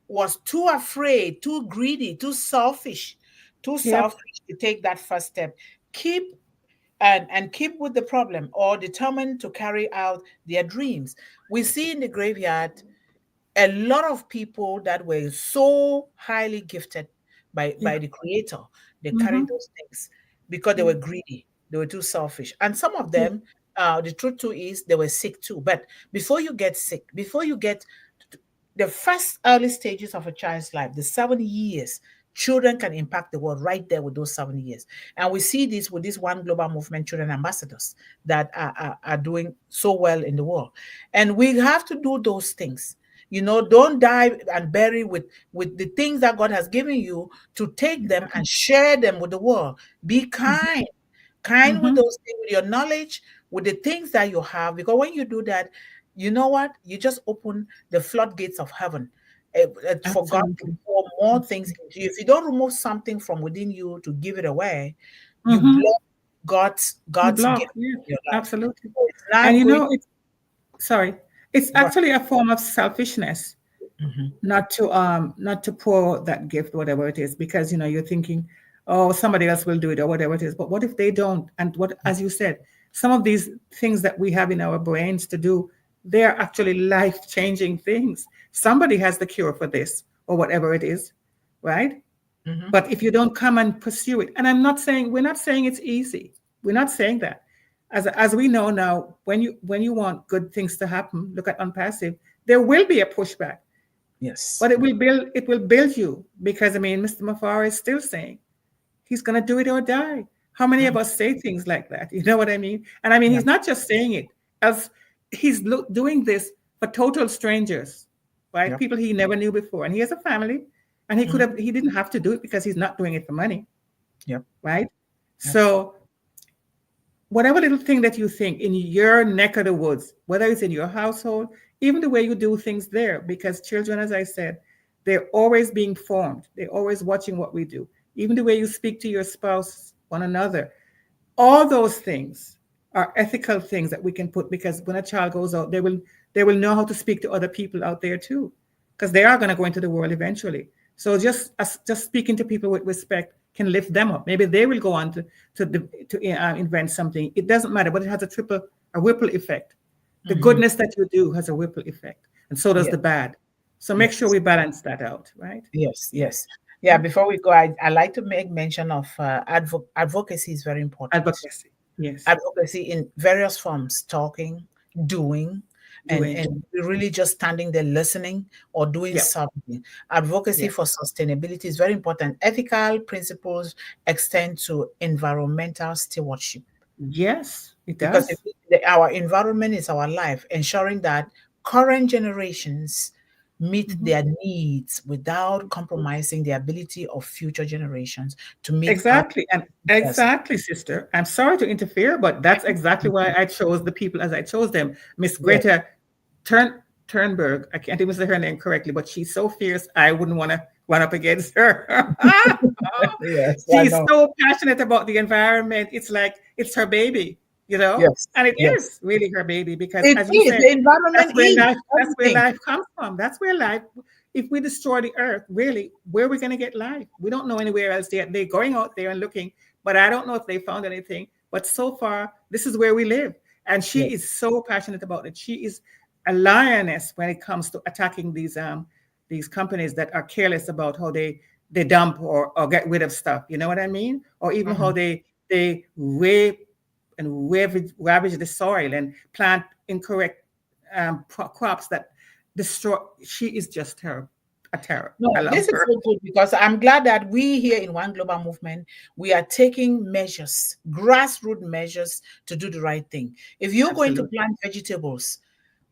was too afraid, too greedy, too Yep. selfish to take that first step. Keep and keep with the problem or determined to carry out their dreams. We see in the graveyard a lot of people that were so highly gifted by Yeah. the creator. They carried Mm-hmm. those things because they Yeah. were greedy, they were too selfish, and some of Yeah. them, the truth too is they were sick too. But before you get sick, before you get the first early stages of a child's life, the 7 years, children can impact the world right there with those 7 years. And we see this with this one global movement, children ambassadors, that are doing so well in the world. And we have to do those things. You know, don't die and bury with the things that God has given you, to take them and share them with the world. Be kind with Mm-hmm. those things, with your knowledge, with the things that you have. Because when you do that, you know what? You just open the floodgates of heaven for God to Absolutely. pour more things into you. If you don't remove something from within you to give it away, you Mm-hmm. block You God's block. gift Yeah. in your life. Absolutely. So it's And not you going. know, sorry, it's Go actually a form of selfishness ahead. not to pour that gift, whatever it is, because you know you're thinking, oh, somebody else will do it or whatever it is. But what if they don't? And what, as you said, some of these things that we have in our brains to do, they're actually life-changing things. Somebody has the cure for this or whatever it is, right? Mhm. But if you don't come and pursue it, and we're not saying it's easy. We're not saying that. As we know now, when you want good things to happen, look at Unpassive, there will be a pushback, Yes. but it will build you, because I mean, Mr. Mafara is still saying he's gonna do it or die. How many of Mhm. us say things like that? You know what I mean? And I mean, Yeah. he's not just saying it, as doing this for total strangers, right? Yep. People he never knew before, and he has a family, and Mhm. he didn't have to do it because he's not doing it for money, Yep. right? Yep. So whatever little thing that you think in your neck of the woods, whether it's in your household, even the way you do things there, because children, as I said, they're always being formed. They're always watching what we do. even the way you speak to your spouse, one another. All those things are ethical things that we can put, because when a child goes out, they will know how to speak to other people out there too, because they are going to go into the world eventually. So just speaking to people with respect can lift them up. Maybe they will go on to invent something. It doesn't matter, but it has a ripple effect. The goodness that you do has a ripple effect, and so does Yes. the bad. So make sure Yes. we balance that out, right? Yes. Yeah. Yes. Yeah. Before we go, I like to make mention of advocacy is very important. Advocacy. Yes. Advocacy in various forms: talking, doing, Doing. and really just standing there listening or doing Yeah. something. Advocacy Yeah. for sustainability is very important. Ethical principles extend to environmental stewardship, Yes, it because if does. our environment is our life, ensuring that current generations meet Mhm. their needs without compromising the ability of future generations to meet our. Exactly. And Yes. exactly, sister. I'm sorry to interfere, but that's exactly why I chose the people as I chose them. Miss Yes. Greta Turnberg. I can't even say her name correctly, but she's so fierce. I wouldn't want to run up against her. Yes, I She's know. so passionate about the environment. It's like it's her baby, Yes, and it yes. is really her baby because, It as you is. said, The environment is that's where everything. life comes from. That's where life. If we destroy the earth, really, where are we going to get life? We don't know anywhere else. They're going out there and looking, but I don't know if they found anything. But so far, this is where we live, and she Yes. is so passionate about it. She is a lioness when it comes to attacking these companies that are careless about how they dump or get rid of stuff. You know what I mean? Or even how Mhm. they rape and ravage the soil and plant incorrect crops that destroy. She is just terrible, a terror. I No, love this is her. so good because I'm glad that we here in One Global Movement, we are taking measures, grassroots measures to do the right thing. If you're going to Absolutely. plant vegetables,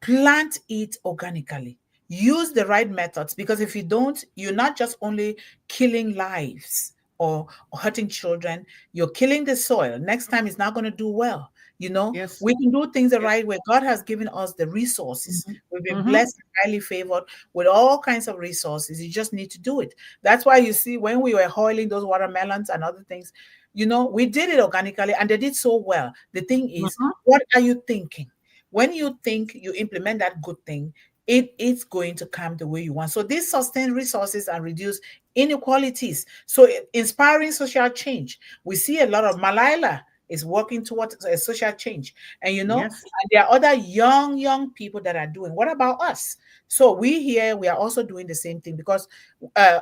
plant it organically. Use the right methods, because if you don't, you're not just only killing lives or hurting children, you're killing the soil. Next time it's not going to do well. Yes. We can do things the Yes. right way. God has given us the resources. Hmm. We've been Hmm. blessed and highly favored with all kinds of resources. You just need to do it. That's why you see when we were hoiling those watermelons and other things, we did it organically and they did so well. The thing is, Hmm. what are you thinking? When you think you implement that good thing, it's going to come the way you want. So this sustain resources and reduce inequalities. So inspiring social change. We see a lot of Malala is working towards a social change. And Yes. and there are other young people that are doing. What about us? So we are also doing the same thing, because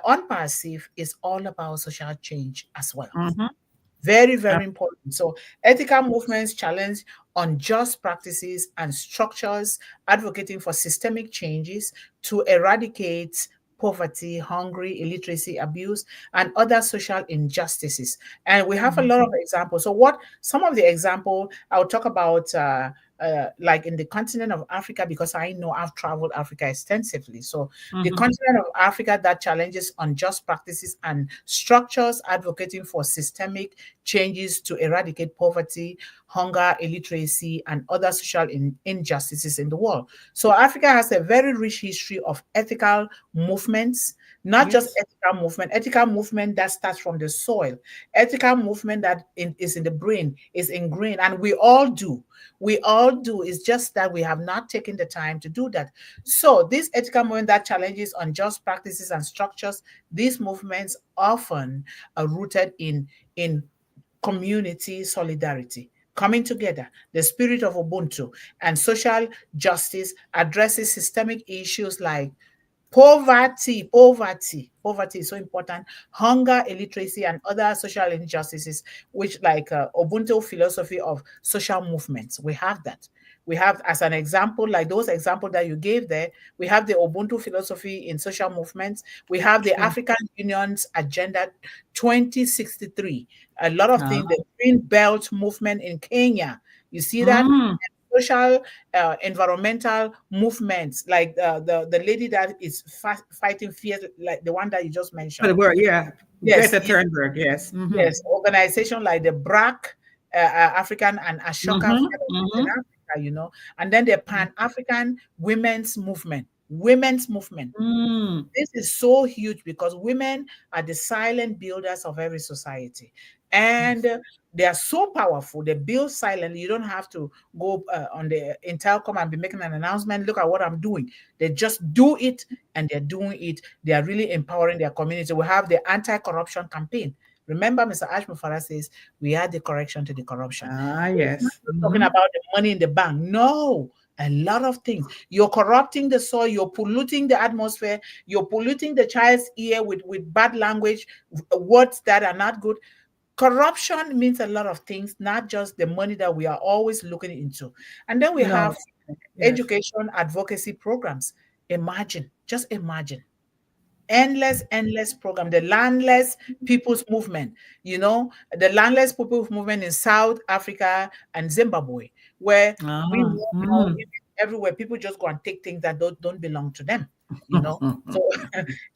Unperceived is all about social change as well. Hmm. Very, very important. So, ethical movements challenge unjust practices and structures, advocating for systemic changes to eradicate poverty, hunger, illiteracy, abuse, and other social injustices. And we have a lot of examples. So, what some of the example I'll talk about, like in the continent of Africa, because I know I've traveled Africa extensively. So, the Hmm. continent of Africa that challenges unjust practices and structures, advocating for systemic changes to eradicate poverty, hunger, illiteracy, and other social injustices in the world. So Africa has a very rich history of ethical movements, not just Yes. ethical movement that starts from the soil, ethical movement that is in the brain, is ingrained, and we all do. We all do. It's just that we have not taken the time to do that. So this ethical movement that challenges unjust practices and structures, these movements often are rooted in community solidarity, coming together. The spirit of Ubuntu and social justice addresses systemic issues like poverty is so important, hunger, illiteracy, and other social injustices, which like Ubuntu philosophy of social movements. We have that. We have, as an example, like those examples that you gave there, we have the Ubuntu philosophy in social movements. We have the True. African Union's Agenda 2063. A lot of Uh, things, the Green Belt movement in Kenya. You see that? mm. Social environmental movements, like the lady that is fighting fear, like the one that you just For mentioned. the word, yeah. Yes, Greta Thunberg, yes. Hmm. yes, organization like the BRAC, African and Ashoka Hmm. Fellowship in Hmm. Africa, and then the Pan African Women's Movement. women's movement. Mm. This is so huge because women are the silent builders of every society. And Yes. they are so powerful. They build silently. You don't have to go on the Intelcom and be making an announcement. Look at what I'm doing. They just do it, and they're doing it. They are really empowering their community. We have the anti-corruption campaign. Remember, Mr. Ashmufara says we add the correction to the corruption. Ah, It's not yes. just talking about the money in the bank. No, a lot of things. You're corrupting the soil, you're polluting the atmosphere, you're polluting the child's ear with bad language, words that are not good. Corruption means a lot of things, not just the money that we are always looking into. And then we No. have Yes. education advocacy programs. Imagine, just imagine endless program, the landless people's movement, the landless people's movement in South Africa and Zimbabwe, where we Ah. know how everywhere people just go and take things that don't belong to them, so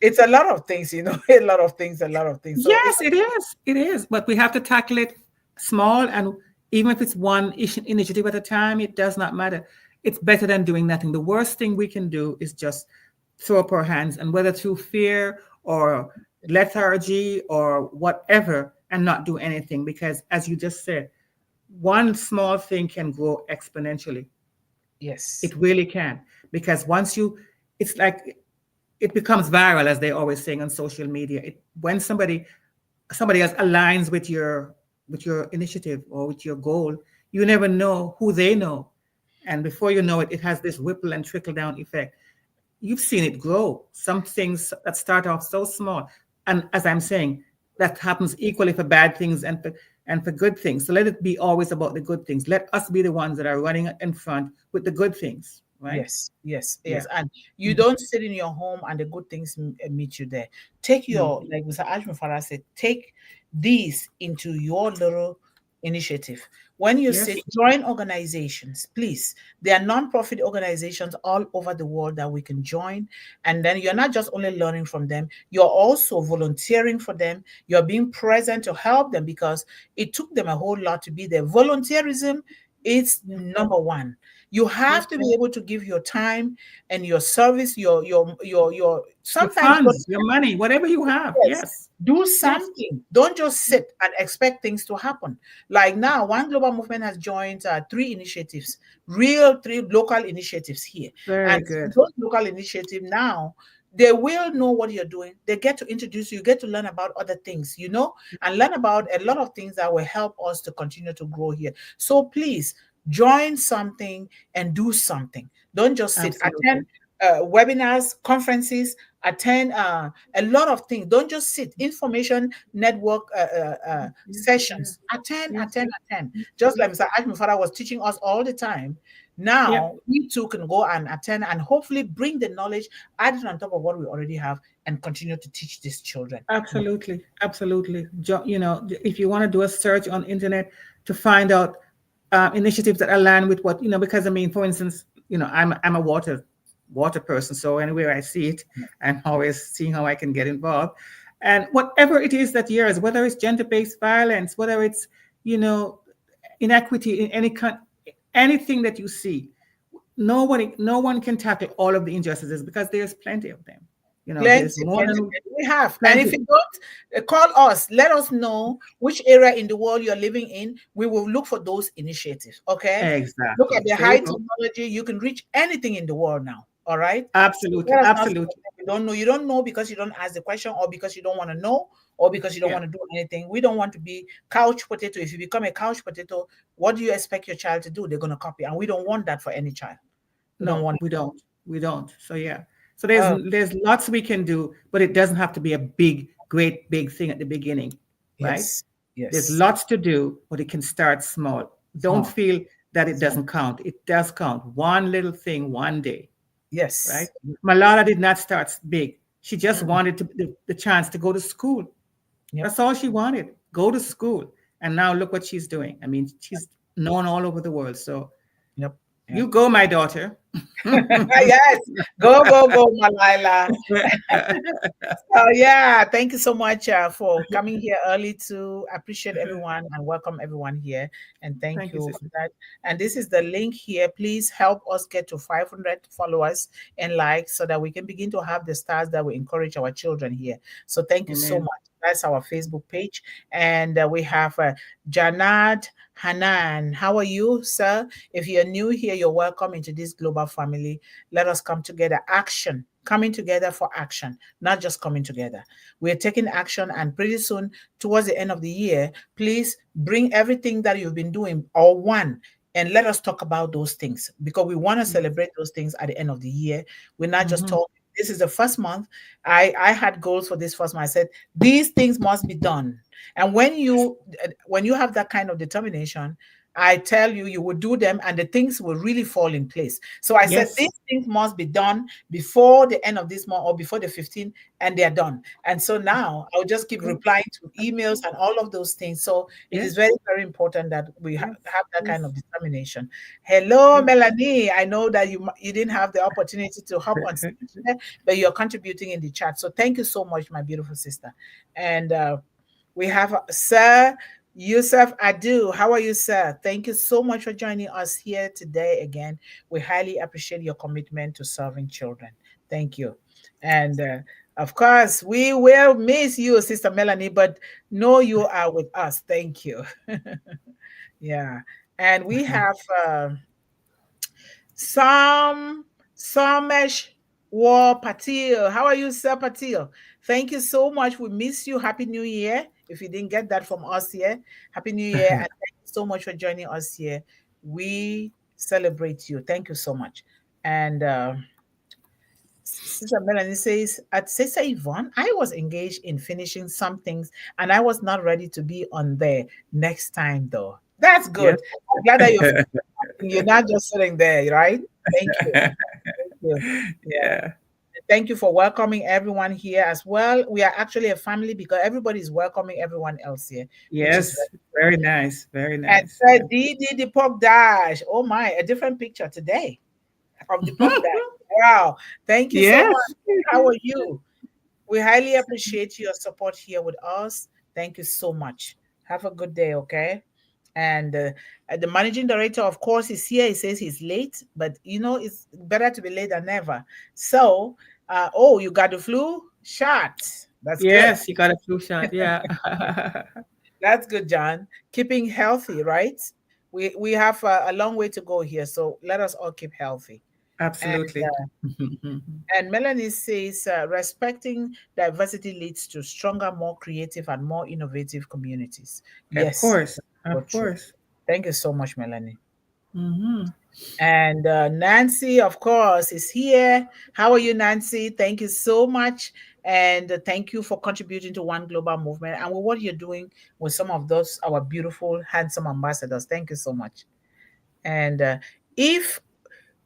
it's a lot of things, a lot of things, so it's Yes, it is. It is. But we have to tackle it small, and even if it's one initiative at a time, it does not matter. It's better than doing nothing. The worst thing we can do is just throw up our hands, and whether through fear or lethargy or whatever, and not do anything. Because as you just said, one small thing can grow exponentially. yes, It really can. Because once it's like it becomes viral, as they always saying on social media. When somebody else aligns with your initiative or with your goal, you never know who they know, and before you know it, it has this ripple and trickle down effect. You've seen it grow. Some things that start off so small, and as I'm saying, that happens equally for bad things and for good things. So let it be always about the good things. Let us be the ones that are running in front with the good things, right? yes, yes, Yeah. yes. And you don't sit in your home and the good things meet you there. Take No. your, like Mr. Ashman Farah said, take these into your little initiative. When you Yes. sit, join organizations, please. There are non-profit organizations all over the world that we can join. And then you're not just only learning from them, you're also volunteering for them. You're being present to help them because it took them a whole lot to be there. Volunteerism is Yeah. number one. You have Yes. to be able to give your time and your service, your Your sometimes funds, your money, whatever you have. yes, Yes. do Yes. something. Don't just sit and expect things to happen. Like now, One Global Movement has joined three initiatives, three local initiatives here. Very And good. those local initiatives now, they will know what you're doing. They get to introduce you, get to learn about other things, and learn about a lot of things that will help us to continue to grow here. So please join something and do something. Don't just sit. Absolutely. Attend webinars, conferences, attend a lot of things. Don't just sit. Information network Yes. sessions. Attend, Yes. attend, attend. Just like Mr. Ajmufara was teaching us all the time. Now Yep. we too can go and attend and hopefully bring the knowledge added on top of what we already have and continue to teach these children. Absolutely. Absolutely. If you want to do a search on internet to find out initiatives that align with what, because I mean, for instance, I'm a water person. So anywhere I see it, I'm always seeing how I can get involved. And whatever it is that yours, whether it's gender-based violence, whether it's, you know, inequity in any kind, anything that you see, no one can tackle all of the injustices because there's plenty of them. There's Plenty, more plenty, than plenty. We have. And if plenty. you don't, call us. Let us know which area in the world you're living in. We will look for those initiatives. Okay. Look at Exactly. the There you high go. technology. You can reach anything in the world now. All right. Absolutely. Let us not say Absolutely. you don't know. You don't know because you don't ask the question, or because you don't want to know, or because you don't Yeah. want to do anything. We don't want to be couch potato. If you become a couch potato, what do you expect your child to do? They're going to copy. And we don't want that for any child. We don't No, want we that. don't. We don't. So yeah. So there's Oh, there's lots we can do, but it doesn't have to be a big, great, big thing at the beginning, right? yes. There's Yes. lots to do, but it can start small. Don't Small. feel that it Small. doesn't count. It does count. One little thing, one day, right? Yes. Malala did not start big. She just Mm. wanted the chance to go to school. Yep. That's all she wanted. Go to school. And now look what she's doing. I mean, she's known all over the world. So Yep. you Yep. go, my daughter. Yes, go, Malila. So yeah, thank you so much for coming here early to appreciate everyone and welcome everyone here. And thank Thank you, you for sister. that. And this is the link here. Please help us get to 500 followers and likes so that we can begin to have the stars that will encourage our children here. So thank you so Amen. much. That's our Facebook page. And we have Janad Hanan. How are you, sir? If you're new here, you're welcome into this global family. Let us come together. Action. Coming together for action, not just coming together. We're taking action, and pretty soon, towards the end of the year, please bring everything that you've been doing or one. And let us talk about those things because we want to celebrate those things at the end of the year. We're not just Mm-hmm. talking. This is the first month. I had goals for this first month. I said these things must be done. And when you have that kind of determination, I tell you, you will do them and the things will really fall in place. So I said, Yes. these things must be done before the end of this month or before the 15th, and they're done. And so now I'll just keep Good. replying to emails and all of those things. So it is Yes. very, very important that we Yes. have that kind Yes. of determination. Hello, Yes. Melanie. I know that you didn't have the opportunity to hop on stage here, but you're contributing in the chat. So thank you so much, my beautiful sister. And we have Sir Yusuf Adu. How are you, sir? Thank you so much for joining us here today again. We highly appreciate your commitment to serving children. Thank you. And of course, we will miss you, Sister Melanie, but know you are with us. Thank you. Yeah. And we have Sam Samesh War Patil. How are you, Sir Patil? Thank you so much. We miss you. Happy New Year. If you didn't get that from us here, Happy New Year. And thank you so much for joining us here. We celebrate you. Thank you so much. And Sister Melanie says, at Sister Yvonne, I was engaged in finishing some things and I was not ready to be on there next time, though. That's Yes. good. I'm glad that you're not just sitting there, right? Thank you. Thank you. Yeah. Yeah. Thank you for welcoming everyone here as well. We are actually a family because everybody is welcoming everyone else here, which is Yes. Very nice. Very and nice. Sir Yeah. Didi the Pop Dash. Oh my, a different picture today of the Pop Dash. Wow. Thank you so Yes. much. How are you? We highly appreciate your support here with us. Thank you so much. Have a good day, okay? And the managing director, of course, is here. He says he's late, but it's better to be late than never. So, oh, you got the flu shot. That's good. Yes. You got a flu shot. Yeah. That's good, John. Keeping healthy, right? We have a long way to go here, so let us all keep healthy. And Absolutely. And Melanie says, respecting diversity leads to stronger, more creative, and more innovative communities. Of Yes, course. so Of true. course. Thank you so much, Melanie. Mm-hmm. And Nancy, of course, is here. How are you, Nancy? Thank you so much. And thank you for contributing to One Global Movement and with what you're doing with some of those, our beautiful, handsome ambassadors. Thank you so much. And if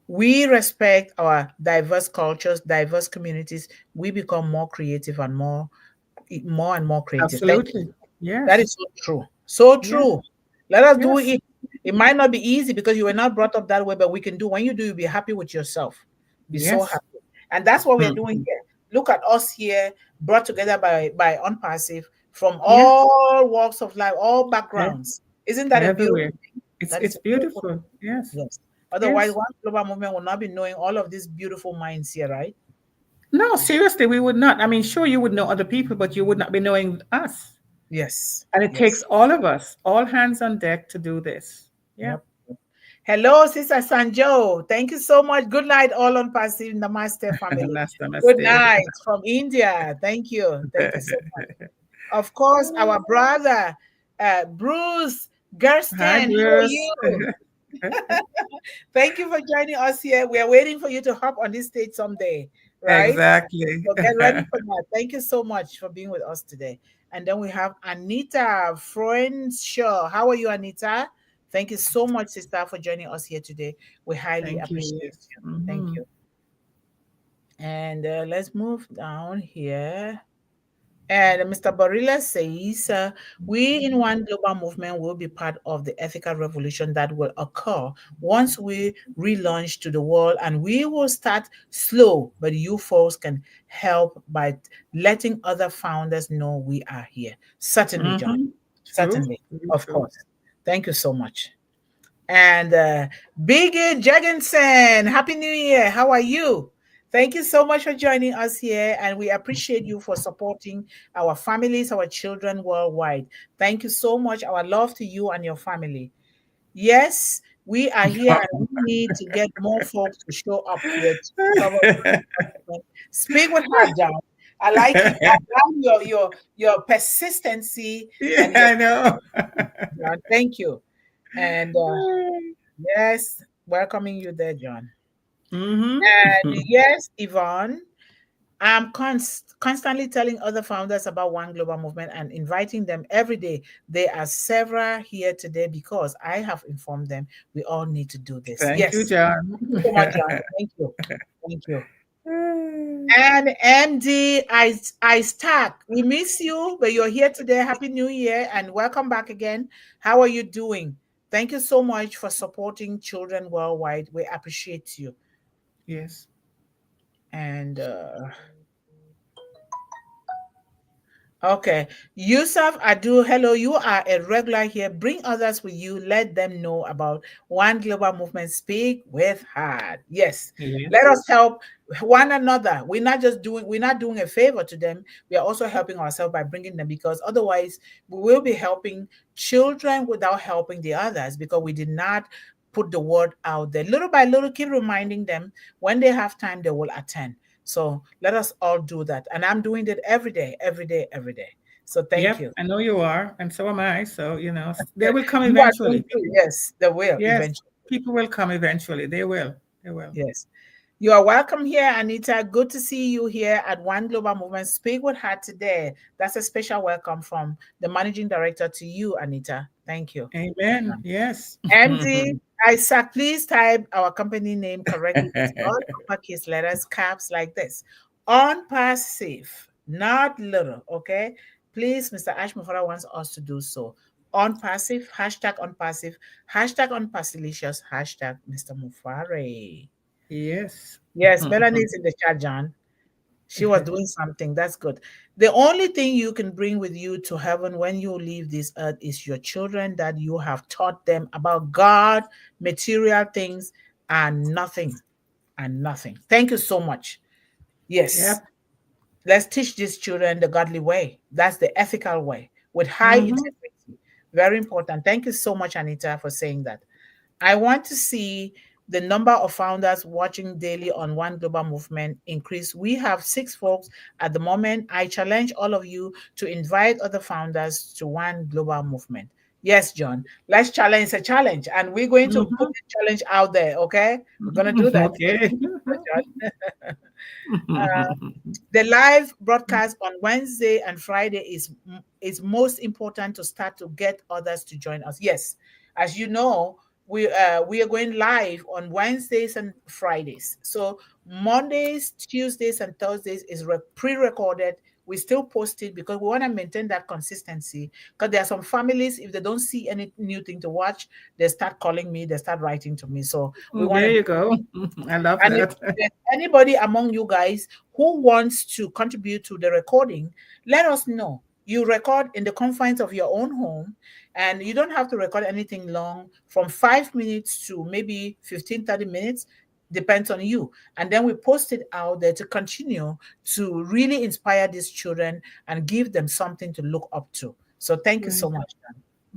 we respect our diverse cultures, diverse communities, we become more creative and more and more creative. Thank you. Absolutely. That Yes. is so true. So Yes. true. Let us do Yes. it. It might not be easy because you were not brought up that way, but we can do. When you do, you'll be happy with yourself. Be so Yes. happy. And that's what we're doing Mhm. here. Look at us here, brought together by Unpassive from Yes. all walks of life, all Yes. backgrounds. Isn't that a beautiful Everywhere. thing? It's That is it's a beautiful beautiful. thing. Yes. Yes. Otherwise, Yes. One Global Movement will not be knowing all of these beautiful minds here, right? No, seriously, we would not. I mean, sure, you would know other people, but you would not be knowing us. Yes. And it takes Yes. all of us, all hands on deck to do this. Yeah. Yep. Hello, Sister Sanjo. Thank you so much. Good night, all on Passive Namaste family. Namaste, Good namaste. night from India. Thank you. Thank you so much. Of course, our brother, Bruce Hi, Gersten. How are Bruce. you? Thank you for joining us here. We are waiting for you to hop on this stage someday, right? Exactly. So get ready for that. Thank you so much for being with us today. And then we have Anita Frenshaw. How are you, Anita? Thank you so much, sister, for joining us here today. We highly Thank you. appreciate Yes. you. Thank Hmm. you. And let's move down here. And Mr. Barilla says, we in One Global Movement will be part of the ethical revolution that will occur once we relaunch to the world. And we will start slow, but you folks can help by letting other founders know we are here. Certainly, John. Mm-hmm. True. Certainly. Very Of true. course. Thank you so much. And Biggie Jegginson, Happy New Year. How are you? Thank you so much for joining us here, and we appreciate you for supporting our families, our children worldwide. Thank you so much. Our love to you and your family. Yes, we are here, and we need to get more folks to show up here to cover. Speak with her, John. I like it. I love your persistency Yeah, and your I know. John. Thank you. And yes, welcoming you there, John. And Mm-hmm. yes, Yvonne, I'm constantly telling other founders about One Global Movement and inviting them every day. There are several here today because I have informed them we all need to do this. Thank you, Yes. John. Thank you so much, John. Thank you. Thank you. And MD, I stack. We miss you, but you're here today. Happy New Year and welcome back again. How are you doing? Thank you so much for supporting children worldwide. We appreciate you. Yes. And okay. Yusuf Adu, hello. You are a regular here. Bring others with you. Let them know about One Global Movement. Speak with heart. Yes. Yes. Let us help one another. We're not doing a favor to them. We are also helping ourselves by bringing them because otherwise we will be helping children without helping the others because we did not put the word out there. Little by little, keep reminding them when they have time, they will attend. So let us all do that. And I'm doing it every day, every day, every day. So thank Yep, you. I know you are, and so am I. So, they will come You are doing eventually. too. Yes, they will Yes, eventually. people will come eventually. They will. They will. Yes. You are welcome here, Anita. Good to see you here at One Global Movement. Speak with her today. That's a special welcome from the managing director to you, Anita. Thank you. Amen. Yes. MD Isaac, please type our company name correctly. It's all uppercase letters, caps like this. On passive, not little, okay? Please, Mr. Ash Mufara wants us to do so. On passive, hashtag unpassivicious, hashtag Mr. Mufare. Yes. Yes, Melanie's in the chat, John. She was doing something. That's good. The only thing you can bring with you to heaven when you leave this earth is your children that you have taught them about God, material things, and nothing. And nothing. Thank you so much. Yes. Yep. Let's teach these children the godly way. That's the ethical way with high Mm-hmm. integrity. Very important. Thank you so much, Anita, for saying that. I want to see the number of founders watching daily on One Global Movement increase. We have 6 folks at the moment. I challenge all of you to invite other founders to One Global Movement. Yes, John. Let's challenge a challenge, and we're going to put Mm-hmm. the challenge out there. Okay, we're gonna do that. Thank Okay. you so much, John. The live broadcast on Wednesday and Friday is most important to start to get others to join us. Yes, as you know, we are going live on Wednesdays and Fridays. So Mondays, Tuesdays, and Thursdays is pre-recorded. We still post it because we want to maintain that consistency. Because there are some families, if they don't see any new thing to watch, they start calling me, they start writing to me. So we want There to. you go. I love And if that. there's anybody among you guys who wants to contribute to the recording, let us know. You record in the confines of your own home, and you don't have to record anything long, from 5 minutes to maybe 15, 30 minutes, depends on you. And then we post it out there to continue to really inspire these children and give them something to look up to. So thank you so Right. much.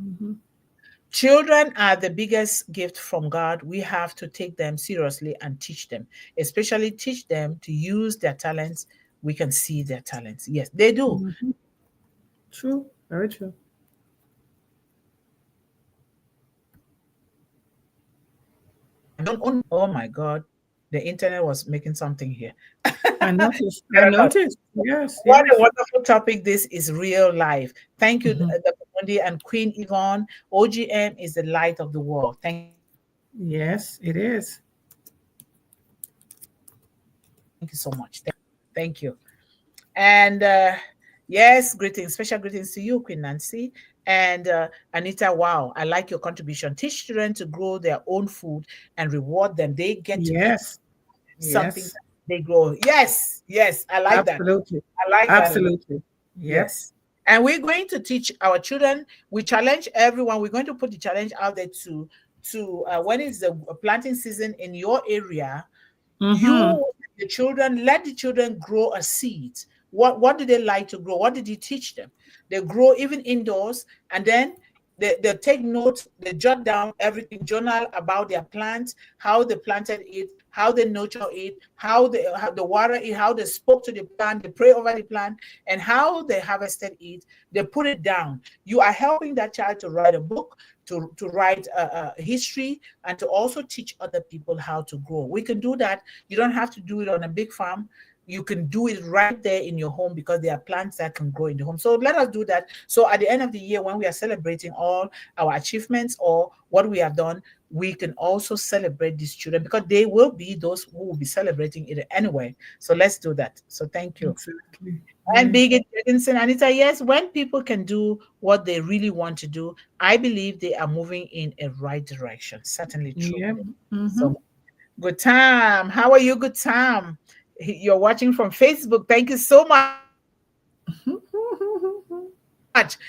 Mm-hmm. Children are the biggest gift from God. We have to take them seriously and teach them, especially teach them to use their talents. We can see their talents. Yes, they do. Mm-hmm. True. Very true. Don't. Oh my God, the internet was making something here. I noticed. I noticed. Yes. What a Yes. wonderful topic this is, real life. Thank you, Mm-hmm. Dr. Mundih and Queen Yvonne. OGM is the light of the world. Thank you so much. Yes, it is. Thank you so much. Thank you. And Yes, greetings, special greetings to you, Queen Nancy. And Anita, wow, I like your contribution. Teach children to grow their own food and reward them. They get to eat Yes. something Yes. that they grow. Yes, yes, I like that. Absolutely. I like that a lot. Absolutely. Yep. Yes. And we're going to teach our children. We challenge everyone. We're going to put the challenge out there to when is the planting season in your area, Mm-hmm. you the children, let the children grow a seed. What do they like to grow? What did you teach them? They grow even indoors, and then they take notes, they jot down everything, journal about their plants, how they planted it, how they nurture it, how they water it, how they spoke to the plant, they pray over the plant, and how they harvested it. They put it down. You are helping that child to write a book, to write a history, and to also teach other people how to grow. We can do that. You don't have to do it on a big farm. You can do it right there in your home because there are plants that can grow in the home. So let us do that. So at the end of the year, when we are celebrating all our achievements or what we have done, we can also celebrate these children because they will be those who will be celebrating it anyway. So let's do that. So thank you. Exactly. And Yeah. Big Jensen, Anita, yes, when people can do what they really want to do, I believe they are moving in a right direction. Certainly true. Yeah. Mm-hmm. So good time. How are you? Good time. You're watching from Facebook. Thank you so much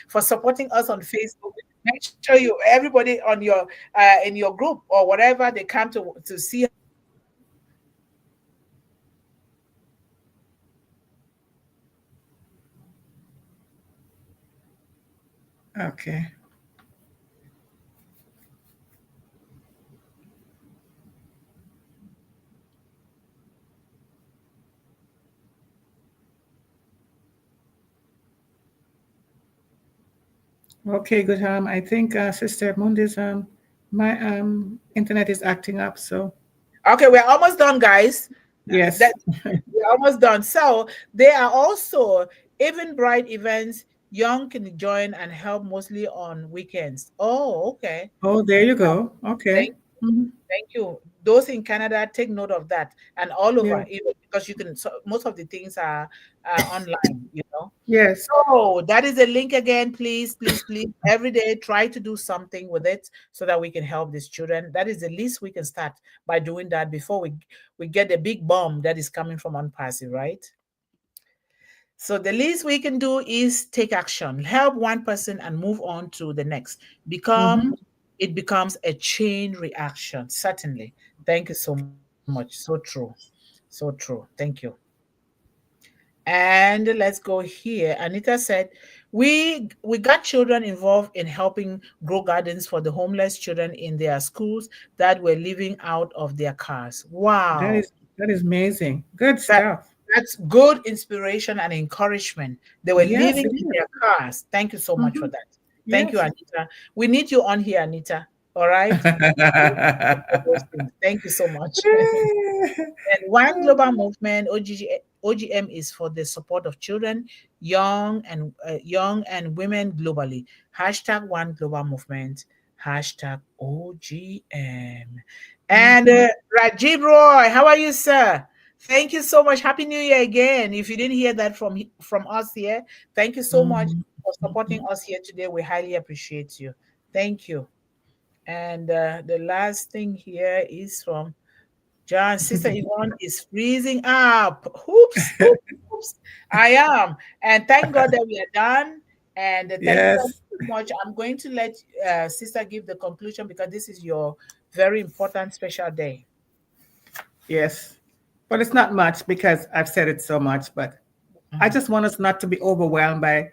for supporting us on Facebook. Make sure you everybody on your in your group or whatever they come to see. Okay. Okay, good. I think Sister Mundih's my internet is acting up, so Okay, we're almost done, guys. yes. That we're almost done. So there are also even bright events. Young can join and help mostly on weekends. Oh, okay. Oh, there you go. Okay. Thank Mhm. Thank you. Those in Canada, take note of that, and all Yeah. over, even because you can. So most of the things are online, you know. Yes. So that is a link again. Please, please, please. Every day, try to do something with it so that we can help these children. That is the least we can start by doing that before we get the big bomb that is coming from Unpassy, right? So the least we can do is take action, help one person and move on to the next. Mm-hmm. It becomes a chain reaction. Certainly. Thank you so much. So true. So true. Thank you. And let's go here. Anita said, we got children involved in helping grow gardens for the homeless children in their schools that were living out of their cars. That Wow. is that is amazing. Good That stuff. that's good inspiration and encouragement. They were Yes, living it in is. their cars. Thank you so much for Mm-hmm. that. Thank you, Yes. Anita. We need you on here, Anita. All right. Those things. Thank you so much. And One Global Movement OGM is for the support of children, young and women globally. Hashtag One Global Movement. Hashtag OGM. And Mhm. Rajib Roy, how are you, sir? Thank you so much. Happy New Year again. If you didn't hear that from us here, thank you so much Mhm. for supporting us here today. We highly appreciate you. Thank you. And the last thing here is from John. Sister Yvonne is freezing up. Oops, oops, oops. I am. And thank God that we are done. And thank you guys Yes. so much. I'm going to let Sister give the conclusion because this is your very important special day. Yes. But it's not much because I've said it so much, but I Mhm. just want us not to be overwhelmed by,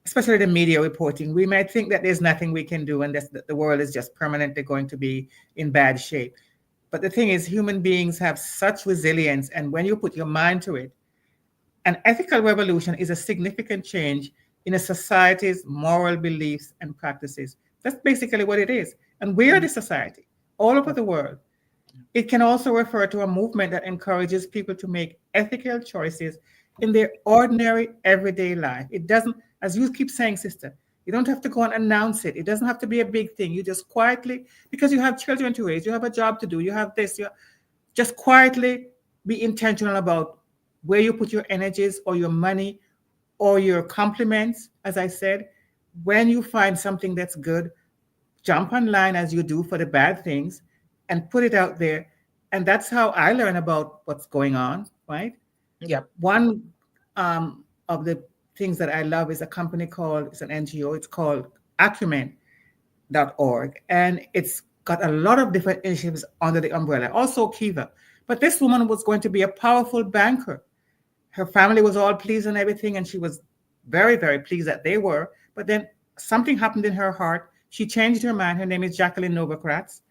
especially the media reporting. We might think that there's nothing we can do and that the world is just permanently going to be in bad shape. But the thing is, human beings have such resilience, and when you put your mind to it, an ethical revolution is a significant change in a society's moral beliefs and practices. That's basically what it is. And we are Mhm. the society all over the world. It can also refer to a movement that encourages people to make ethical choices in their ordinary everyday life. It doesn't, as you keep saying, sister, you don't have to go and announce it. It doesn't have to be a big thing. You just quietly, because you have children to raise, you have a job to do, you have this, just quietly be intentional about where you put your energies or your money or your compliments, as I said, when you find something that's good, jump online as you do for the bad things and put it out there. And that's how I learn about what's going on, right? Yep. One of the things that I love is a company called, it's an NGO, it's called Acumen.org. And it's got a lot of different initiatives under the umbrella, also Kiva. But this woman was going to be a powerful banker. Her family was all pleased and everything, and she was very, very pleased that they were. But then something happened in her heart. She changed her mind. Her name is Jacqueline Novogratz.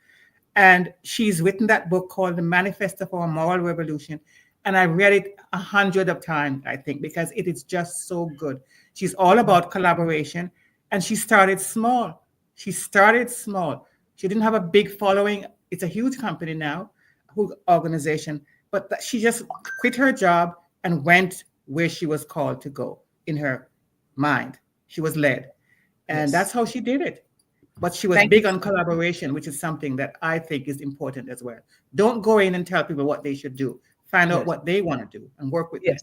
And she's written that book called The Manifesto for a Moral Revolution. And I read it 100 of times, I think, because it is just so good. She's all about collaboration. And she started small. She started small. She didn't have a big following. It's a huge company now, organization. But she just quit her job and went where she was called to go in her mind. She was led. And that's how she did it. But she was big on collaboration, which is something that I think is important as well. Don't go in and tell people what they should do. Find out what they want to do and work with them.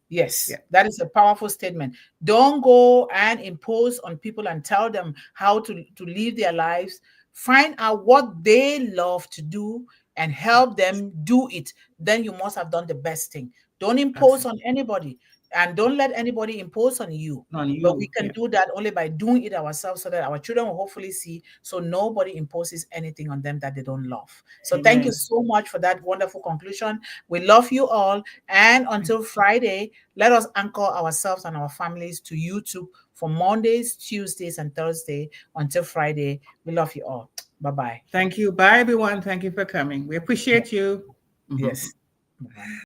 Yes, that is a powerful statement. Don't go and impose on people and tell them how to live their lives. Find out what they love to do and help them do it. Then you must have done the best thing. Don't impose on anybody, and don't let anybody impose on you. But we can do that only by doing it ourselves, so that our children will hopefully see, so nobody imposes anything on them that they don't love. So thank you so much for that wonderful conclusion. We love you all. And until Friday, let us anchor ourselves and our families to YouTube for Mondays, Tuesdays, and Thursday. Until Friday, we love you all. Bye-bye. Thank you. Bye, everyone. Thank you for coming. We appreciate you. Yes. Bye-bye.